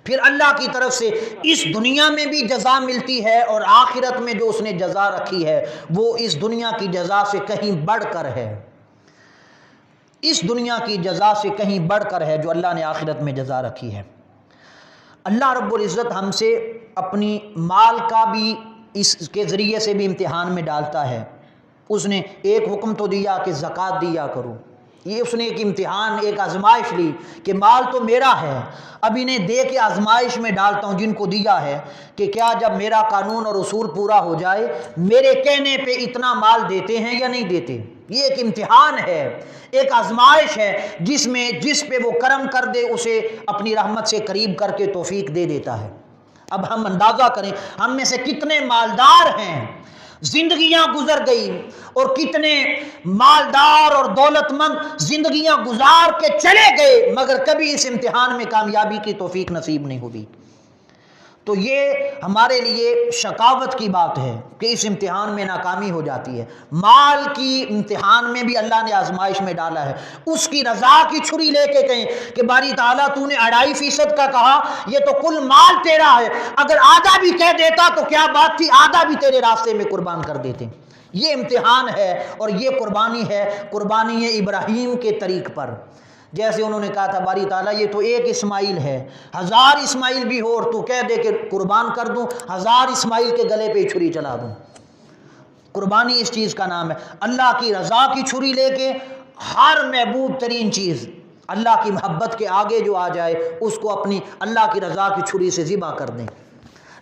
پھر اللہ کی طرف سے اس دنیا میں بھی جزا ملتی ہے، اور آخرت میں جو اس نے جزا رکھی ہے وہ اس دنیا کی جزا سے کہیں بڑھ کر ہے، اس دنیا کی جزا سے کہیں بڑھ کر ہے جو اللہ نے آخرت میں جزا رکھی ہے۔ اللہ رب العزت ہم سے اپنی مال کا بھی اس کے ذریعے سے بھی امتحان میں ڈالتا ہے۔ اس نے ایک حکم تو دیا کہ زکوٰۃ دیا کرو، یہ اس نے ایک امتحان، ایک آزمائش لی کہ مال تو میرا ہے، اب انہیں دے کے آزمائش میں ڈالتا ہوں جن کو دیا ہے، کہ کیا جب میرا قانون اور اصول پورا ہو جائے میرے کہنے پہ اتنا مال دیتے ہیں یا نہیں دیتے۔ یہ ایک امتحان ہے، ایک آزمائش ہے جس پہ وہ کرم کر دے اسے اپنی رحمت سے قریب کر کے توفیق دے دیتا ہے۔ اب ہم اندازہ کریں ہم میں سے کتنے مالدار ہیں، زندگیاں گزر گئی، اور کتنے مالدار اور دولت مند زندگیاں گزار کے چلے گئے مگر کبھی اس امتحان میں کامیابی کی توفیق نصیب نہیں ہوئی۔ تو یہ ہمارے لیے شقاوت کی بات ہے کہ اس امتحان میں ناکامی ہو جاتی ہے۔ مال کی امتحان میں بھی اللہ نے آزمائش میں ڈالا ہے، اس کی رضا کی چھری لے کے کہیں کہ باری تعالیٰ تو نے 2.5% کا کہا، یہ تو کل مال تیرا ہے، اگر آدھا بھی کہہ دیتا تو کیا بات تھی، آدھا بھی تیرے راستے میں قربان کر دیتے۔ یہ امتحان ہے، اور یہ قربانی ہے، قربانی ابراہیم کے طریق پر۔ جیسے انہوں نے کہا تھا باری تعالیٰ یہ تو ایک اسماعیل ہے، 1000 اسماعیل بھی ہو اور تو کہہ دے کہ قربان کر دوں، 1000 اسماعیل کے گلے پہ چھری چلا دوں۔ قربانی اس چیز کا نام ہے، اللہ کی رضا کی چھری لے کے ہر محبوب ترین چیز اللہ کی محبت کے آگے جو آ جائے اس کو اپنی اللہ کی رضا کی چھری سے ذبح کر دیں۔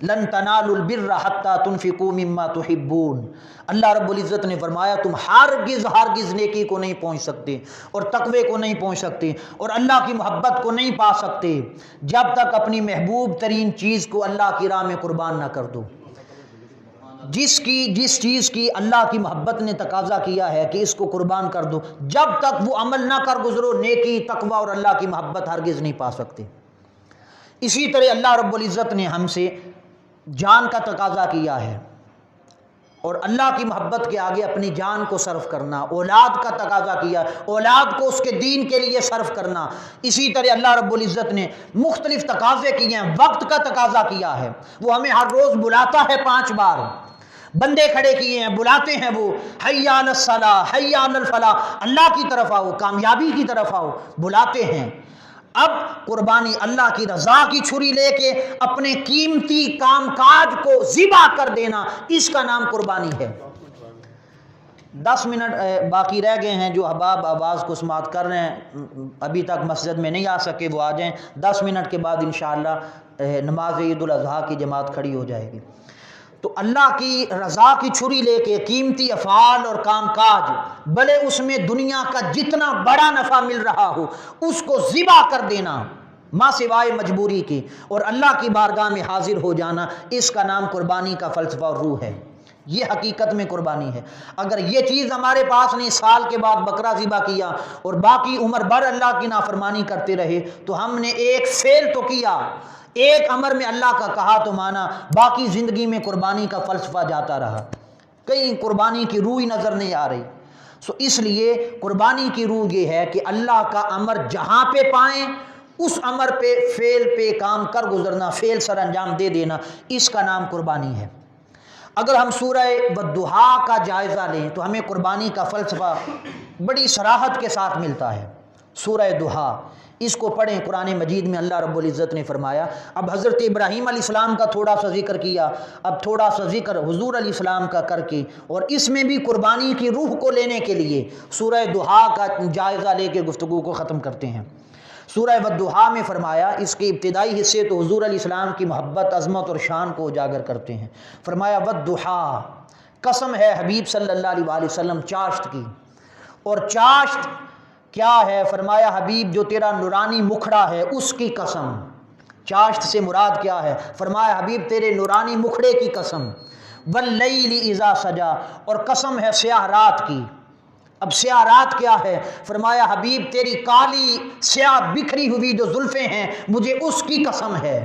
لن تنالوا البر حتى تنفقوا مما تحبون، اللہ رب العزت نے فرمایا تم ہرگز نیکی کو نہیں پہنچ سکتے اور تقوی کو نہیں پہنچ سکتے اور اللہ کی محبت کو نہیں پا سکتے جب تک اپنی محبوب ترین چیز کو اللہ کی راہ میں قربان نہ کر دو۔ جس چیز کی اللہ کی محبت نے تقاضا کیا ہے کہ اس کو قربان کر دو، جب تک وہ عمل نہ کر گزرو نیکی، تقوی اور اللہ کی محبت ہرگز نہیں پا سکتے۔ اسی طرح اللہ رب العزت نے ہم سے جان کا تقاضا کیا ہے، اور اللہ کی محبت کے آگے اپنی جان کو صرف کرنا، اولاد کا تقاضا کیا، اولاد کو اس کے دین کے لیے صرف کرنا۔ اسی طرح اللہ رب العزت نے مختلف تقاضے کیے ہیں، وقت کا تقاضا کیا ہے، وہ ہمیں ہر روز بلاتا ہے 5 بار، بندے کھڑے کیے ہیں، بلاتے ہیں وہ، حی علی الصلاۃ حی علی الفلاح، اللہ کی طرف آؤ، کامیابی کی طرف آؤ، بلاتے ہیں۔ اب قربانی اللہ کی رضا کی چھری لے کے اپنے قیمتی کام کاج کو ذبح کر دینا، اس کا نام قربانی ہے۔ 10 منٹ باقی رہ گئے ہیں، جو احباب آواز کو سماعت کر رہے ہیں ابھی تک مسجد میں نہیں آ سکے وہ آ جائیں، 10 منٹ کے بعد انشاءاللہ نماز عید الاضحیٰ کی جماعت کھڑی ہو جائے گی۔ تو اللہ کی رضا کی چھری لے کے قیمتی افعال اور کام کاج، بھلے اس میں دنیا کا جتنا بڑا نفع مل رہا ہو، اس کو ذبح کر دینا ماں سوائے مجبوری کی، اور اللہ کی بارگاہ میں حاضر ہو جانا، اس کا نام قربانی کا فلسفہ اور روح ہے۔ یہ حقیقت میں قربانی ہے۔ اگر یہ چیز ہمارے پاس نہیں، سال کے بعد بکرا ذبح کیا اور باقی عمر بھر اللہ کی نافرمانی کرتے رہے، تو ہم نے ایک فعل تو کیا، ایک امر میں اللہ کا کہا تو مانا، باقی زندگی میں قربانی کا فلسفہ جاتا رہا، کہیں قربانی کی روح ہی نظر نہیں آ رہی۔ اس لیے قربانی کی روح یہ ہے کہ اللہ کا امر جہاں پہ پائیں اس امر پہ، فعل پہ کام کر گزرنا، فعل سر انجام دے دینا، اس کا نام قربانی ہے۔ اگر ہم سورہ والضحیٰ کا جائزہ لیں تو ہمیں قربانی کا فلسفہ بڑی صراحت کے ساتھ ملتا ہے۔ سورہ ضحیٰ اس کو پڑھیں، قرآن مجید میں اللہ رب العزت نے فرمایا، اب حضرت ابراہیم علیہ السلام کا تھوڑا سا ذکر کیا، اب تھوڑا سا ذکر حضور علیہ السلام کا کر کے، اور اس میں بھی قربانی کی روح کو لینے کے لیے سورہ ضحیٰ کا جائزہ لے کے گفتگو کو ختم کرتے ہیں۔ سورہ والضحیٰ میں فرمایا، اس کے ابتدائی حصے تو حضور علیہ السلام کی محبت، عظمت اور شان کو اجاگر کرتے ہیں۔ فرمایا والضحیٰ، قسم ہے حبیب صلی اللہ علیہ وسلم چاشت کی، اور چاشت کیا ہے؟ فرمایا حبیب جو تیرا نورانی مکھڑا ہے اس کی قسم۔ چاشت سے مراد کیا ہے؟ فرمایا حبیب تیرے نورانی مکھڑے کی قسم، واللیل اذا سجا، اور قسم ہے سیاہ رات کی۔ اب سیاہ رات کیا ہے؟ فرمایا حبیب تیری کالی سیاہ بکھری ہوئی جو زلفیں ہیں مجھے اس کی قسم ہے،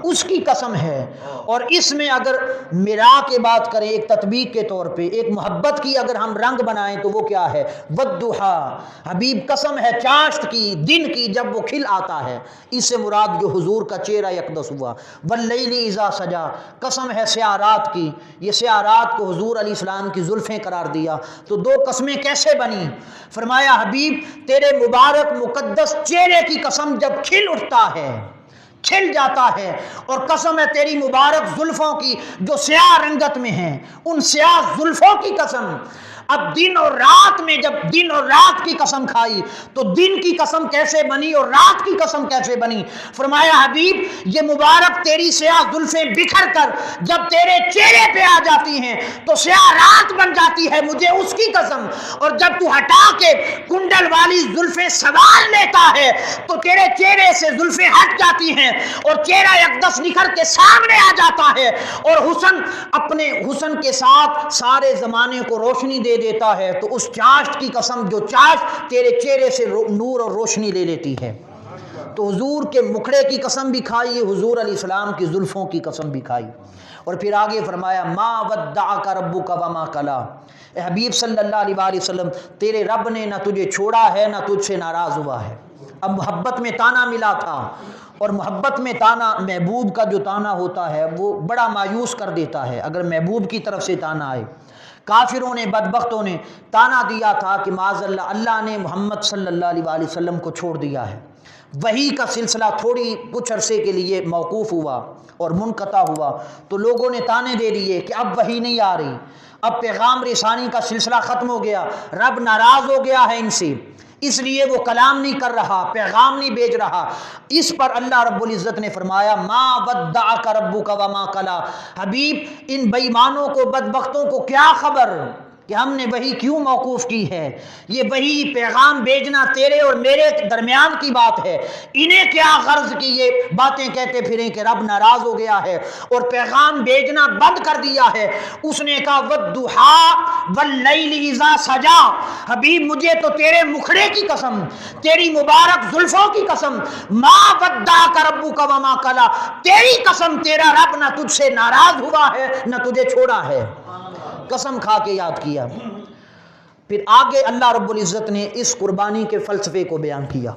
اس کی قسم ہے۔ اور اس میں اگر میرا کے بات کریں ایک تطبیق کے طور پہ، ایک محبت کی اگر ہم رنگ بنائیں تو وہ کیا ہے؟ والضحیٰ، حبیب قسم ہے چاشت کی، دن کی جب وہ کھل آتا ہے، اس سے مراد جو حضور کا چہرہ اقدس ہوا۔ واللیل اذا سجا، قسم ہے سیاہ رات کی، یہ سیاہ رات کو حضور علیہ السلام کی زلفیں قرار دیا۔ تو دو قسمیں کیسے بنی؟ فرمایا حبیب تیرے مبارک مقدس چہرے کی قسم جب کھل اٹھتا ہے، کھل جاتا ہے، اور قسم ہے تیری مبارک زلفوں کی جو سیاہ رنگت میں ہیں، ان سیاہ زلفوں کی قسم۔ اب دن اور رات میں جب دن اور رات کی قسم کھائی تو دن کی قسم کیسے بنی اور رات کی قسم کیسے بنی؟ فرمایا حبیب یہ مبارک تیری سیاہ زلفیں بکھر کر جب تیرے چہرے پہ آ جاتی ہیں تو سیاہ رات بن جاتی ہے، مجھے اس کی قسم۔ اور جب تو ہٹا کے کنڈل والی زلفیں سوار لیتا ہے تو تیرے چہرے سے زلفیں ہٹ جاتی ہیں اور چہرہ اقدس نکھر کے سامنے آ جاتا ہے، اور حسن اپنے حسن کے ساتھ سارے زمانے کو روشنی دے دیتا ہے۔ تو اس چاشت کی قسم جو چاشت تیرے چہرے سے نور اور روشنی لے لیتی ہے۔ تو حضور کے مکھڑے کی قسم بھی کھائی، حضور علیہ السلام کی زلفوں کی قسم بھی کھائی۔ اور پھر آگے فرمایا ما ودعک ربک وما قلی، اے حبیب صلی اللہ علیہ وآلہ وسلم تیرے رب نے نہ تجھے چھوڑا ہے نہ تجھ سے ناراض ہوا ہے۔ اب محبت میں تانا ملا تھا، اور محبت میں تانا، محبوب کا جو تانا ہوتا ہے وہ بڑا مایوس کر دیتا ہے اگر محبوب کی طرف سے تانا آئے۔ کافروں نے، بدبختوں نے تانا دیا تھا کہ معاذ اللہ اللہ نے محمد صلی اللہ علیہ وآلہ وسلم کو چھوڑ دیا ہے۔ وحی کا سلسلہ تھوڑی کچھ عرصے کے لیے موقوف ہوا اور منقطع ہوا تو لوگوں نے تانے دے دیے کہ اب وحی نہیں آ رہی، اب پیغام رسانی کا سلسلہ ختم ہو گیا، رب ناراض ہو گیا ہے ان سے، اس لیے وہ کلام نہیں کر رہا، پیغام نہیں بھیج رہا۔ اس پر اللہ رب العزت نے فرمایا ما ودعک ربک وما قلی، حبیب ان بے ایمانوں کو، بدبختوں کو کیا خبر کہ ہم نے وحی کیوں موقوف کی ہے؟ یہ وحی پیغام بھیجنا تیرے اور میرے درمیان کی بات ہے، انہیں کیا غرض کی یہ باتیں کہتے پھریں کہ رب ناراض ہو گیا ہے اور پیغام بھیجنا بند کر دیا ہے۔ اس نے کہا والضحیٰ واللیل اذا سجا، حبیب مجھے تو تیرے مکھڑے کی قسم، تیری مبارک زلفوں کی قسم، ما ودعک ربک وما قلی، تیری قسم تیرا رب نہ تجھ سے ناراض ہوا ہے نہ تجھے چھوڑا ہے۔ قسم کھا کے یاد کیا۔ پھر آگے اللہ رب العزت نے اس قربانی کے فلسفے کو بیان کیا،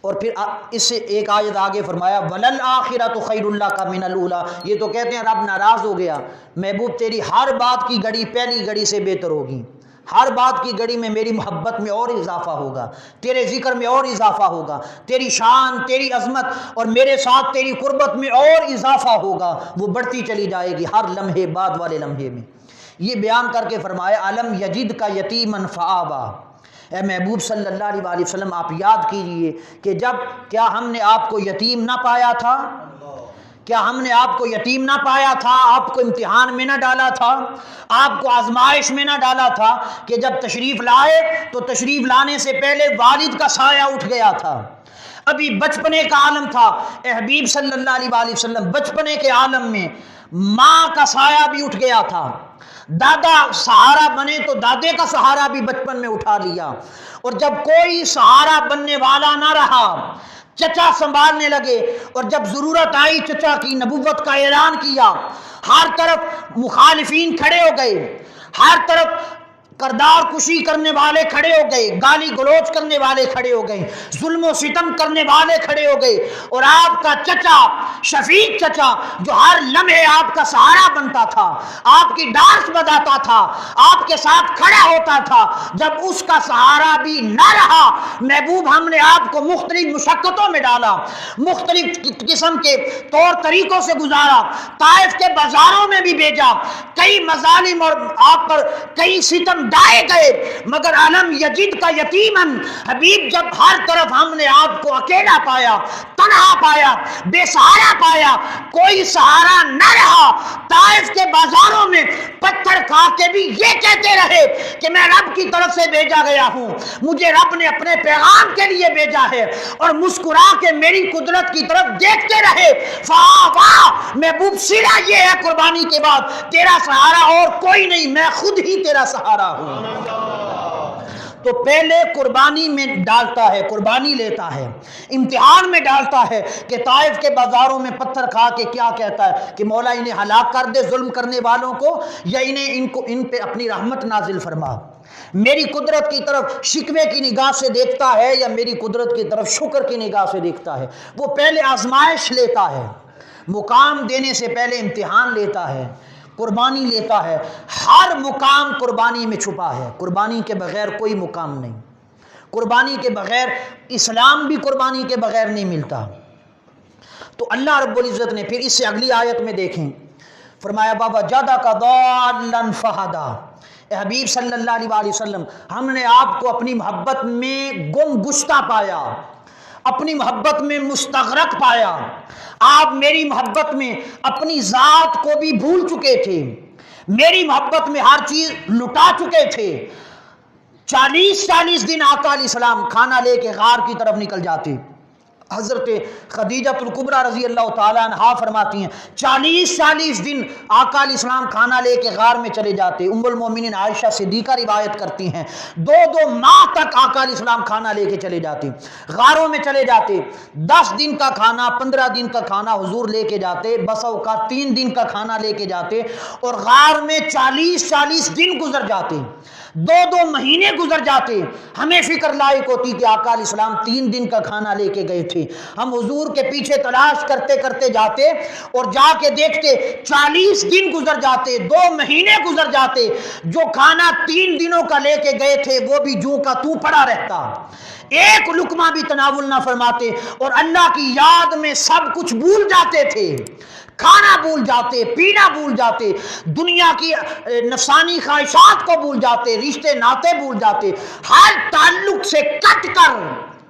اور پھر اس سے ایک آیت آگے فرمایا وَلَلْآخِرَةُ خَيْرٌ لَكَ مِنَ الْأُولَىٰ، یہ تو کہتے ہیں رب ناراض ہو گیا، محبوب تیری ہر بات کی گھڑی پہلی گھڑی سے بہتر ہوگی، ہر بات کی گھڑی میں میری محبت میں اور اضافہ ہوگا، تیرے ذکر میں اور اضافہ ہوگا، تیری شان، تیری عظمت اور میرے ساتھ تیری قربت میں اور اضافہ ہوگا، وہ بڑھتی چلی جائے گی ہر لمحے بعد والے لمحے میں۔ یہ بیان کر کے فرمایا علم یجد کا یتیمن فآبا، اے محبوب صلی اللہ علیہ وآلہ وسلم آپ یاد کیجئے کہ جب کیا ہم نے آپ کو یتیم نہ پایا تھا؟ کیا ہم نے آپ کو یتیم نہ پایا تھا؟ آپ کو امتحان میں نہ ڈالا تھا؟ آپ کو آزمائش میں نہ ڈالا تھا کہ جب تشریف لائے تو تشریف لانے سے پہلے والد کا سایہ اٹھ گیا تھا، ابھی بچپنے کا عالم تھا، اے حبیب صلی اللہ علیہ وآلہ وسلم بچپنے کے عالم میں ماں کا سایہ بھی اٹھ گیا تھا، دادا سہارا بنے تو دادے کا سہارا بھی بچپن میں اٹھا لیا، اور جب کوئی سہارا بننے والا نہ رہا چچا سنبھالنے لگے، اور جب ضرورت آئی چچا کی نبوت کا اعلان کیا، ہر طرف مخالفین کھڑے ہو گئے، ہر طرف کردار کشی کرنے والے کھڑے ہو گئے، گالی گلوچ کرنے والے کھڑے ہو گئے، ظلم و ستم کرنے والے کھڑے ہو گئے، اور آپ کا چچا شفیق چچا جو ہر لمحے آپ کا سہارا بنتا تھا، آپ کی ڈانس بجاتا تھا، آپ کے ساتھ کھڑا ہوتا تھا، جب اس کا سہارا بھی نہ رہا محبوب ہم نے آپ کو مختلف مشقتوں میں ڈالا، مختلف قسم کے طور طریقوں سے گزارا، طائف کے بازاروں میں بھی بھیجا، کئی مظالم اور آپ پر کئی ستم ڈائے گئے، مگر علم یجد کا یتیمن، حبیب جب ہر طرف ہم نے آپ کو اکیلا پایا تنہا پایا، بے سہارا پایا، کوئی سہارا نہ رہا۔ طائف کے بازاروں میں پتھر کھا کے بھی یہ کہتے رہے کہ میں رب کی طرف سے بھیجا گیا ہوں، مجھے رب نے اپنے پیغام کے لیے بھیجا ہے، اور مسکرا کے میری قدرت کی طرف دیکھتے رہے۔ واہ محبوب سیدھا یہ ہے قربانی کے بعد تیرا سہارا اور کوئی نہیں، میں خود ہی تیرا سہارا ہوں۔ تو پہلے قربانی میں ڈالتا ہے، قربانی لیتا ہے، امتحان میں ڈالتا ہے کہ طائف کے بازاروں میں پتھر کھا کے کیا کہتا ہے کہ مولا انہیں ہلاک کر دے ظلم کرنے والوں کو، یا ان پہ اپنی رحمت نازل فرما۔ میری قدرت کی طرف شکوے کی نگاہ سے دیکھتا ہے یا میری قدرت کی طرف شکر کی نگاہ سے دیکھتا ہے؟ وہ پہلے آزمائش لیتا ہے، مقام دینے سے پہلے امتحان لیتا ہے، قربانی لیتا ہے۔ ہر مقام قربانی میں چھپا ہے، قربانی کے بغیر کوئی مقام نہیں، قربانی کے بغیر اسلام بھی قربانی کے بغیر نہیں ملتا۔ تو اللہ رب العزت نے پھر اس سے اگلی آیت میں دیکھیں، فرمایا بابا جادا کا ضالن فہدا، اے حبیب صلی اللہ علیہ وسلم ہم نے آپ کو اپنی محبت میں گم گشتہ پایا، اپنی محبت میں مستغرق پایا، آپ میری محبت میں اپنی ذات کو بھی بھول چکے تھے، میری محبت میں ہر چیز لٹا چکے تھے۔ 40 دن آقا علیہ السلام کھانا لے کے غار کی طرف نکل جاتے۔ حضرت خدیجہ الکبریٰ رضی اللہ تعالیٰ عنہا فرماتی ہیں 40 دن آقا علیہ السلام کھانا لے کے غار میں چلے جاتے۔ ام المومنین عائشہ صدیقہ روایت کرتی ہیں 2 ماہ تک آقا علیہ السلام کھانا لے کے چلے جاتے، غاروں میں چلے جاتے، 10 دن کا کھانا 15 دن کا کھانا حضور لے کے جاتے، بس اوقات 3 دن کا کھانا لے کے جاتے، اور غار میں 40 دن گزر جاتے، 2 مہینے گزر جاتے۔ ہمیں فکر لائق ہوتی کہ آقا علیہ السلام 3 دن کا کھانا لے کے گئے تھے، ہم حضور کے پیچھے تلاش کرتے کرتے جاتے اور جا کے دیکھتے 40 دن گزر جاتے، 2 مہینے گزر جاتے، جو کھانا 3 دنوں کا لے کے گئے تھے وہ بھی جوں کا تو پڑا رہتا، ایک لقمہ بھی تناول نہ فرماتے، اور اللہ کی یاد میں سب کچھ بھول جاتے تھے، کھانا بھول جاتے، پینا بھول جاتے، دنیا کی نفسانی خواہشات کو بھول جاتے، رشتے ناتے بھول جاتے، ہر تعلق سے کٹ کر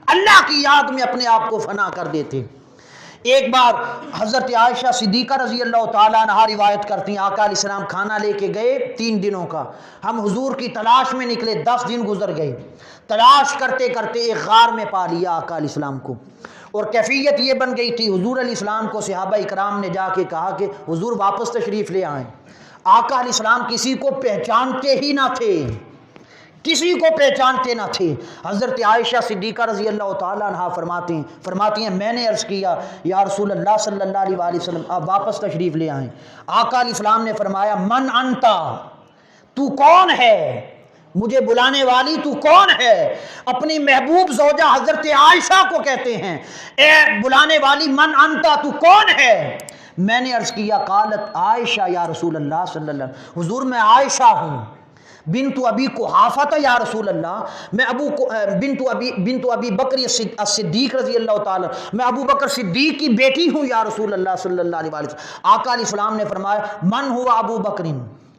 اللہ کی یاد میں اپنے آپ کو فنا کر دیتے۔ ایک بار حضرت عائشہ صدیقہ رضی اللہ تعالیٰ عنہا روایت کرتی ہیں آقا علیہ السلام کھانا لے کے گئے 3 دنوں کا، ہم حضور کی تلاش میں نکلے، 10 دن گزر گئے، تلاش کرتے کرتے ایک غار میں پا لیا آقا علیہ السلام کو، اور کیفیت یہ بن گئی تھی حضور علیہ السلام کو صحابہ اکرام نے جا کے کہا کہ حضور واپس تشریف لے آئیں۔ آقا علیہ السلام کسی کو پہچانتے ہی نہ تھے، کسی کو پہچانتے نہ تھے۔ حضرت عائشہ صدیقہ رضی اللہ تعالیٰ عنہا فرماتی ہیں میں نے عرض کیا یا رسول اللہ صلی اللہ علیہ وسلم آپ واپس تشریف لے آئیں۔ آقا علیہ السلام نے فرمایا من انتا، تو کون ہے، مجھے بلانے والی تو کون ہے؟ اپنی محبوب زوجہ حضرت عائشہ کو کہتے ہیں اے بلانے والی من انتا، تو کون ہے؟ میں نے عرض کیا قالت عائشہ یا رسول اللہ صلی اللہ علیہ وسلم، حضور میں عائشہ ہوں، بنت ابی قحافہ یا رسول اللہ، میں بنت ابی بکر الصدیق رضی اللہ تعالی، میں ابو بکر صدیق کی بیٹی ہوں یا رسول اللہ صلی اللہ علیہ وسلم۔ آقا علیہ السلام نے فرمایا من ہوا ابو بکر،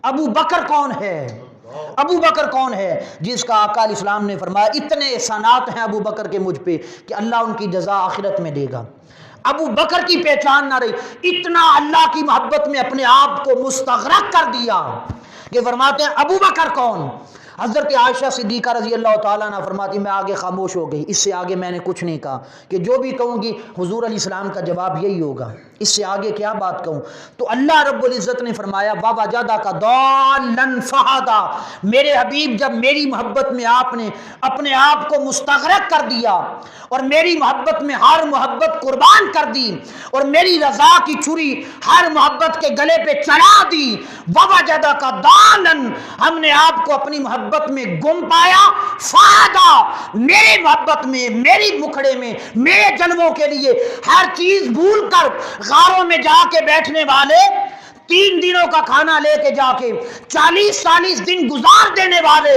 ابو بکر کون ہے؟ ابو بکر کون ہے؟ جس کا آقا علیہ السلام نے فرمایا اتنے احسانات ہیں ابو بکر کے مجھ پہ کہ اللہ ان کی جزا آخرت میں دے گا۔ ابو بکر کی پہچان نہ رہی، اتنا اللہ کی محبت میں اپنے آپ کو مستغرق کر دیا کہ فرماتے ہیں ابو بکر کون؟ حضرت عائشہ صدیقہ رضی اللہ تعالیٰ عنہ فرماتی میں آگے خاموش ہو گئی، اس سے آگے میں نے کچھ نہیں کہا کہ جو بھی کہوں گی حضور علیہ السلام کا جواب یہی ہوگا، اس سے آگے کیا بات کہوں۔ تو اللہ رب العزت نے فرمایا وَوَجَدَكَ ضَالًّا فَهَدَىٰ، میرے حبیب جب میری محبت میں آپ نے اپنے آپ کو مستغرق کر دیا اور میری محبت میں ہر محبت قربان کر دی اور میری رضا کی چھری ہر محبت کے گلے پہ چڑھا دی، وَوَجَدَكَ ضَالًّا، ہم نے آپ کو اپنی محبت میں گم پایا، فَهَدَىٰ، میری محبت میں، میری مکھڑے میں، میرے جلووں کے لیے ہر چیز بھول کر غاروں میں جا کے بیٹھنے والے، 3 دنوں کا کھانا لے کے جا کے 40 دن گزار دینے والے،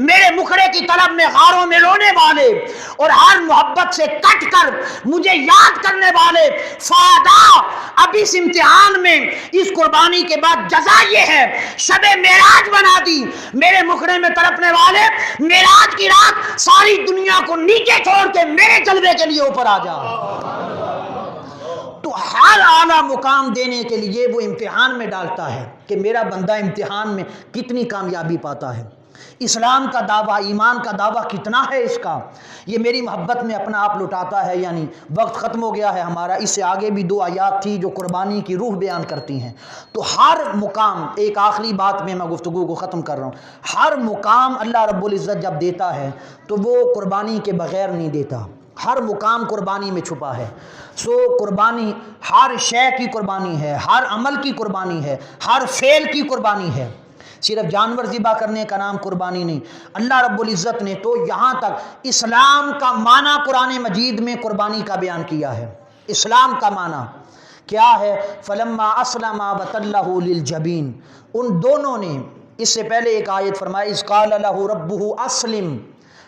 میرے مکھڑے کی طلب میں غاروں میں رونے والے اور ہر محبت سے کٹ کر مجھے یاد کرنے والے، فادا، اب اس امتحان میں اس قربانی کے بعد جزا یہ ہے شب معراج بنا دی، میرے مکھڑے میں تڑپنے والے معراج کی رات ساری دنیا کو نیچے چھوڑ کے میرے جلوے کے لیے اوپر آ جا۔ ہر اعلیٰ مقام دینے کے لیے وہ امتحان میں ڈالتا ہے کہ میرا بندہ امتحان میں کتنی کامیابی پاتا ہے، اسلام کا دعویٰ، ایمان کا دعویٰ کتنا ہے اس کا، یہ میری محبت میں اپنا آپ لٹاتا ہے. یعنی وقت ختم ہو گیا ہے ہمارا، اس سے آگے بھی 2 آیات تھی جو قربانی کی روح بیان کرتی ہیں. تو ہر مقام، ایک آخری بات میں گفتگو کو ختم کر رہا ہوں، ہر مقام اللہ رب العزت جب دیتا ہے تو وہ قربانی کے بغیر نہیں دیتا، ہر مقام قربانی میں چھپا ہے. سو قربانی ہر شے کی قربانی ہے، ہر عمل کی قربانی ہے، ہر فعل کی قربانی ہے. صرف جانور ذبح کرنے کا نام قربانی نہیں. اللہ رب العزت نے تو یہاں تک اسلام کا معنی قرآن مجید میں قربانی کا بیان کیا ہے. اسلام کا معنی کیا ہے؟ فلما اسلما وتلہ للجبین. ان دونوں نے، اس سے پہلے ایک آیت فرمائی اذ قال لہ ربہ اسلم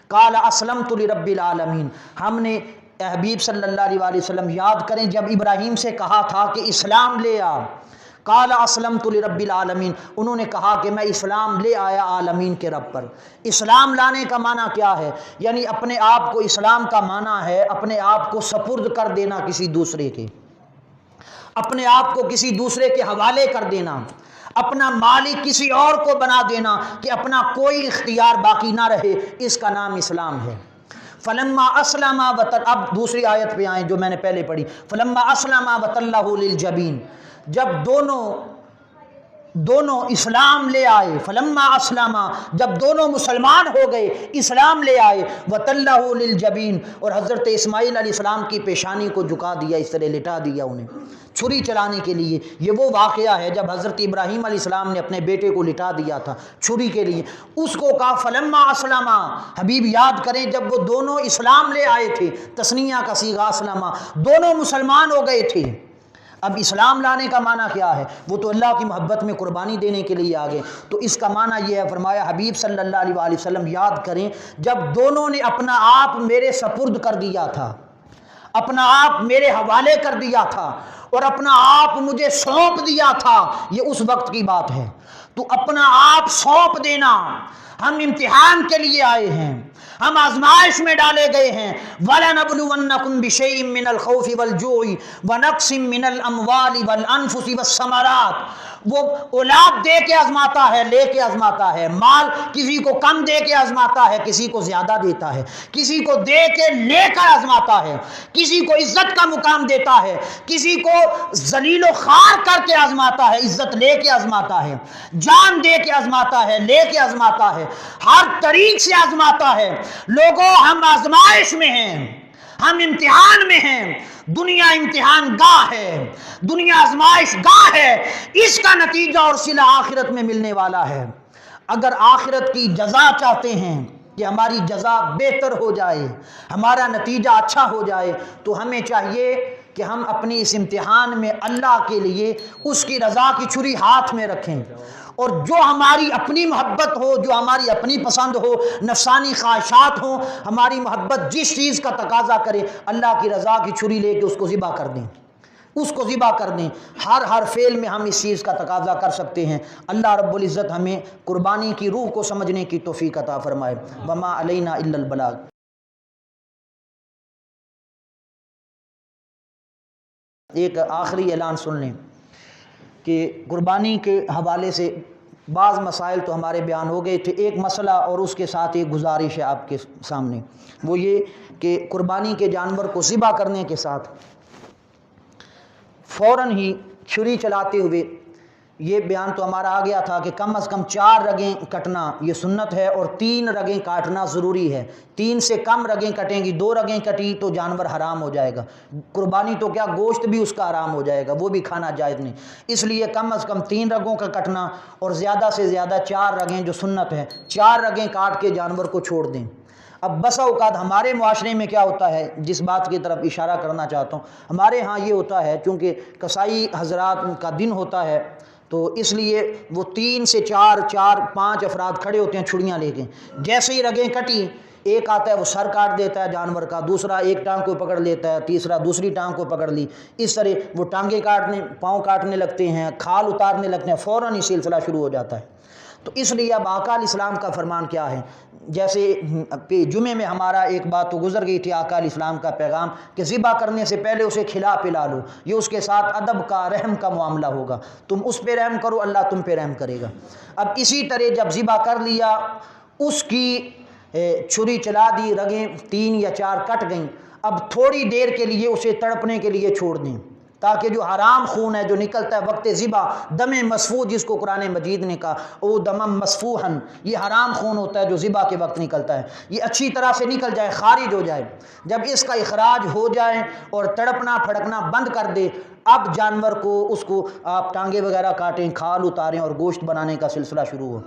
قال اسلمت لرب العالمین. ہم نے حبیب صلی اللہ علیہ وسلم یاد کریں جب ابراہیم سے کہا تھا کہ اسلام لے آ، قال اسلمت لرب العالمین، انہوں نے کہا کہ میں اسلام لے آیا عالمین کے رب پر. اسلام لانے کا معنی کیا ہے؟ یعنی اپنے آپ کو، اسلام کا معنی ہے اپنے آپ کو سپرد کر دینا کسی دوسرے کے، اپنے آپ کو کسی دوسرے کے حوالے کر دینا، اپنا مالک کسی اور کو بنا دینا کہ اپنا کوئی اختیار باقی نہ رہے. اس کا نام اسلام ہے. فلما اسلم اب دوسری آیت پہ آئیں جو میں نے پہلے پڑھی، فلما اسلم وتلہ للجبین. جب دونوں اسلام لے آئے، فلما اسلم، جب دونوں مسلمان ہو گئے، اسلام لے آئے، وتلہ للجبین، اور حضرت اسماعیل علیہ السلام کی پیشانی کو جھکا دیا، اس طرح لٹا دیا انہیں چھری چلانے کے لیے. یہ وہ واقعہ ہے جب حضرت ابراہیم علیہ السلام نے اپنے بیٹے کو لٹا دیا تھا چھری کے لیے. اس کو کہا فلما اسلم. حبیب یاد کریں جب وہ دونوں اسلام لے آئے تھے، تثنیہ کا صیغہ اسلم، دونوں مسلمان ہو گئے تھے. اب اسلام لانے کا معنی کیا ہے؟ وہ تو اللہ کی محبت میں قربانی دینے کے لیے آگے. تو اس کا معنی یہ ہے، فرمایا حبیب صلی اللہ علیہ وسلم یاد کریں جب دونوں نے اپنا آپ میرے سپرد کر دیا تھا، اپنا آپ میرے حوالے کر دیا تھا اور اپنا آپ مجھے سونپ دیا تھا، یہ اس وقت کی بات ہے. تو اپنا آپ سونپ دینا، ہم امتحان کے لیے آئے ہیں، ہم آزمائش میں ڈالے گئے ہیں. وَلَنَبْلُوَنَّكُمْ بِشَيْءٍ مِّنَ الْخَوْفِ وَالْجُوعِ وَنَقْصٍ مِّنَ الْأَمْوَالِ وَالْأَنفُسِ وَالثَّمَرَاتِ. وہ اولاد دے کے آزماتا ہے، لے کے آزماتا ہے. مال کسی کو کم دے کے آزماتا ہے، کسی کو زیادہ دیتا ہے. کسی کو دے کے لے کر آزماتا ہے، کسی کو عزت کا مقام دیتا ہے، کسی کو ذلیل و خوار کر کے آزماتا ہے، عزت لے کے آزماتا ہے، جان دے کے آزماتا ہے، لے کے آزماتا ہے، ہر طریق سے آزماتا ہے. لوگوں ہم آزمائش میں ہیں، ہم امتحان میں ہیں. دنیا امتحان گاہ ہے، دنیا آزمائش گاہ ہے. اس کا نتیجہ اور صلہ آخرت میں ملنے والا ہے. اگر آخرت کی جزا چاہتے ہیں کہ ہماری جزا بہتر ہو جائے، ہمارا نتیجہ اچھا ہو جائے، تو ہمیں چاہیے کہ ہم اپنی اس امتحان میں اللہ کے لیے اس کی رضا کی چھری ہاتھ میں رکھیں، اور جو ہماری اپنی محبت ہو، جو ہماری اپنی پسند ہو، نفسانی خواہشات ہوں، ہماری محبت جس چیز کا تقاضا کرے، اللہ کی رضا کی چھری لے کے اس کو ذبح کر دیں، اس کو ذبح کر دیں. ہر فعل میں ہم اس چیز کا تقاضا کر سکتے ہیں. اللہ رب العزت ہمیں قربانی کی روح کو سمجھنے کی توفیق عطا فرمائے. وما علینا الا البلاغ. ایک آخری اعلان سن لیں کہ قربانی کے حوالے سے بعض مسائل تو ہمارے بیان ہو گئے تھے. ایک مسئلہ اور اس کے ساتھ ایک گزارش ہے آپ کے سامنے، وہ یہ کہ قربانی کے جانور کو ذبح کرنے کے ساتھ فوراً ہی چھری چلاتے ہوئے، یہ بیان تو ہمارا آ گیا تھا کہ کم از کم 4 رگیں کٹنا یہ سنت ہے، اور 3 رگیں کاٹنا ضروری ہے. 3 سے کم رگیں کٹیں گی، 2 رگیں کٹی تو جانور حرام ہو جائے گا. قربانی تو کیا، گوشت بھی اس کا حرام ہو جائے گا، وہ بھی کھانا جائز نہیں. اس لیے کم از کم 3 رگوں کا کٹنا، اور زیادہ سے زیادہ 4 رگیں جو سنت ہے، 4 رگیں کاٹ کے جانور کو چھوڑ دیں. اب بسا اوقات ہمارے معاشرے میں کیا ہوتا ہے، جس بات کی طرف اشارہ کرنا چاہتا ہوں، ہمارے ہاں یہ ہوتا ہے چونکہ قصائی حضرات کا دن ہوتا ہے، تو اس لیے وہ 3 سے 4 5 افراد کھڑے ہوتے ہیں چھڑیاں لے کے. جیسے ہی رگیں کٹی، ایک آتا ہے وہ سر کاٹ دیتا ہے جانور کا، دوسرا ایک ٹانگ کو پکڑ لیتا ہے، تیسرا دوسری ٹانگ کو پکڑ لی. اس طرح وہ ٹانگیں کاٹنے، پاؤں کاٹنے لگتے ہیں، کھال اتارنے لگتے ہیں، فوراً ہی سلسلہ شروع ہو جاتا ہے. تو اس لیے اب آقا علیہ السلام کا فرمان کیا ہے، جیسے جمعے میں ہمارا ایک بات تو گزر گئی تھی، آقا علیہ السلام کا پیغام کہ ذبح کرنے سے پہلے اسے کھلا پلا لو، یہ اس کے ساتھ ادب کا رحم کا معاملہ ہوگا، تم اس پہ رحم کرو اللہ تم پہ رحم کرے گا۔ اب اسی طرح جب ذبح کر لیا، اس کی چھری چلا دی، رگیں 3 یا 4 کٹ گئیں، اب تھوڑی دیر کے لیے اسے تڑپنے کے لیے چھوڑ دیں، تاکہ جو حرام خون ہے جو نکلتا ہے وقت ذبح، دم مسفوح جس کو قرآن مجید نے کہا او دمم مسفوحن، یہ حرام خون ہوتا ہے جو ذبح کے وقت نکلتا ہے، یہ اچھی طرح سے نکل جائے، خارج ہو جائے۔ جب اس کا اخراج ہو جائے اور تڑپنا پھڑکنا بند کر دے، اب جانور کو اس کو آپ ٹانگیں وغیرہ کاٹیں، کھال اتاریں اور گوشت بنانے کا سلسلہ شروع ہو۔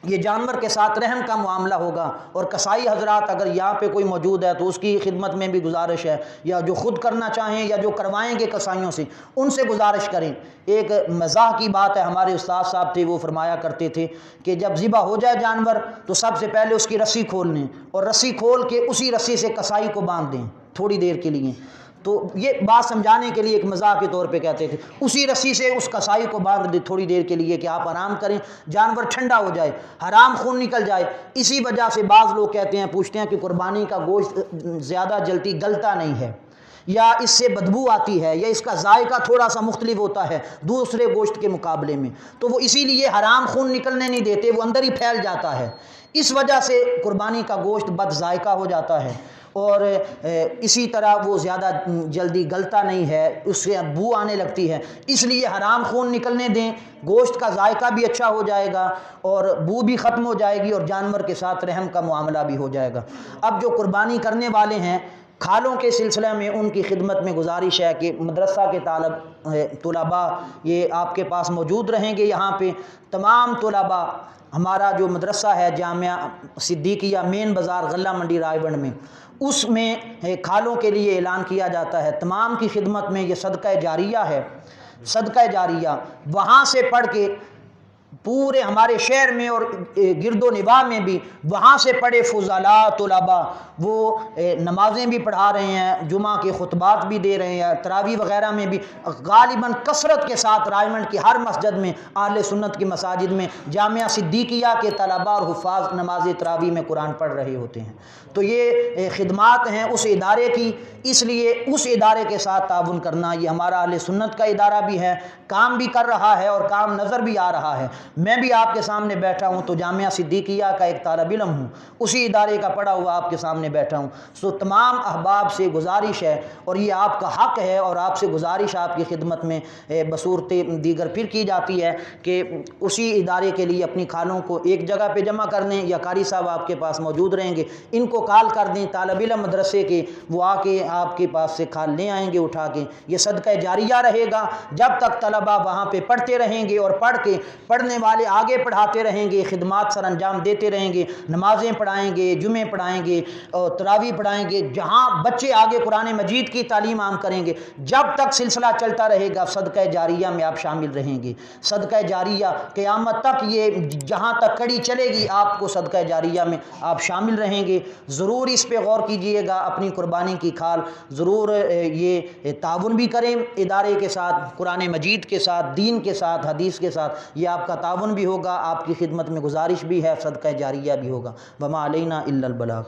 یہ جانور کے ساتھ رحم کا معاملہ ہوگا۔ اور کسائی حضرات اگر یہاں پہ کوئی موجود ہے تو اس کی خدمت میں بھی گزارش ہے، یا جو خود کرنا چاہیں یا جو کروائیں گے کسائیوں سے ان سے گزارش کریں۔ ایک مزاح کی بات ہے، ہمارے استاد صاحب تھے وہ فرمایا کرتے تھے کہ جب ذبح ہو جائے جانور تو سب سے پہلے اس کی رسی کھول لیں اور رسی کھول کے اسی رسی سے کسائی کو باندھ دیں تھوڑی دیر کے لیے۔ تو یہ بات سمجھانے کے لیے ایک مزاح کے طور پہ کہتے تھے، اسی رسی سے اس کسائی کو باندھ دے تھوڑی دیر کے لیے کہ آپ آرام کریں، جانور ٹھنڈا ہو جائے، حرام خون نکل جائے۔ اسی وجہ سے بعض لوگ کہتے ہیں، پوچھتے ہیں کہ قربانی کا گوشت زیادہ جلدی گلتا نہیں ہے، یا اس سے بدبو آتی ہے، یا اس کا ذائقہ تھوڑا سا مختلف ہوتا ہے دوسرے گوشت کے مقابلے میں، تو وہ اسی لیے حرام خون نکلنے نہیں دیتے، وہ اندر ہی پھیل جاتا ہے، اس وجہ سے قربانی کا گوشت بد ذائقہ ہو جاتا ہے، اور اسی طرح وہ زیادہ جلدی گلتا نہیں ہے، اس سے بو آنے لگتی ہے، اس لیے حرام خون نکلنے دیں، گوشت کا ذائقہ بھی اچھا ہو جائے گا اور بو بھی ختم ہو جائے گی اور جانور کے ساتھ رحم کا معاملہ بھی ہو جائے گا۔ اب جو قربانی کرنے والے ہیں کھالوں کے سلسلے میں ان کی خدمت میں گزارش ہے کہ مدرسہ کے طلباء یہ آپ کے پاس موجود رہیں گے، یہاں پہ تمام طلباء، ہمارا جو مدرسہ ہے جامعہ صدیقیہ مین بازار غلہ منڈی رائے گنج میں، اس میں کھالوں کے لیے اعلان کیا جاتا ہے، تمام کی خدمت میں یہ صدقہ جاریہ ہے، صدقہ جاریہ وہاں سے پڑھ کے پورے ہمارے شہر میں اور گرد و نواح میں بھی وہاں سے پڑھے فضلاء طلباء وہ نمازیں بھی پڑھا رہے ہیں، جمعہ کے خطبات بھی دے رہے ہیں، تراویح وغیرہ میں بھی غالباً کثرت کے ساتھ رائے گنج کی ہر مسجد میں، اہل سنت کی مساجد میں جامعہ صدیقیہ کے طلباء اور حفاظ نماز تراویح میں قرآن پڑھ رہے ہوتے ہیں۔ تو یہ خدمات ہیں اس ادارے کی، اس لیے اس ادارے کے ساتھ تعاون کرنا، یہ ہمارا اہل سنت کا ادارہ بھی ہے، کام بھی کر رہا ہے اور کام نظر بھی آ رہا ہے۔ میں بھی آپ کے سامنے بیٹھا ہوں تو جامعہ صدیقیہ کا ایک طالب علم ہوں، اسی ادارے کا پڑھا ہوا آپ کے سامنے بیٹھا ہوں۔ سو تمام احباب سے گزارش ہے اور یہ آپ کا حق ہے اور آپ سے گزارش آپ کی خدمت میں بصورت دیگر پھر کی جاتی ہے کہ اسی ادارے کے لیے اپنی کھالوں کو ایک جگہ پہ جمع کر دیں، یا قاری صاحب آپ کے پاس موجود رہیں گے، ان کو کال کر دیں طالب علم مدرسے کے، وہ آ کے آپ کے پاس سے کھال لے آئیں گے اٹھا کے۔ یہ صدقہ جاریہ رہے گا جب تک طلباء وہاں پہ پڑھتے رہیں گے اور پڑھ کے پڑھنے والے آگے پڑھاتے رہیں گے، خدمات سر انجام دیتے رہیں گے، نمازیں پڑھائیں گے، جمعے پڑھائیں گے اور تراویح پڑھائیں گے، جہاں بچے آگے قرآن مجید کی تعلیم عام کریں گے، جب تک سلسلہ چلتا رہے گا صدقہ جاریہ میں آپ شامل رہیں گے۔ صدقہ جاریہ قیامت تک یہ جہاں تک کڑی چلے گی آپ کو صدقہ جاریہ میں آپ شامل رہیں گے۔ ضرور اس پہ غور کیجئے گا، اپنی قربانی کی کھال ضرور یہ تعاون بھی کریں ادارے کے ساتھ، قرآن مجید کے ساتھ، دین کے ساتھ، حدیث کے ساتھ، یہ آپ کا تعاون بھی ہوگا، آپ کی خدمت میں گزارش بھی ہے، صدقہ جاریہ بھی ہوگا۔ وما علینا الا البلاغ۔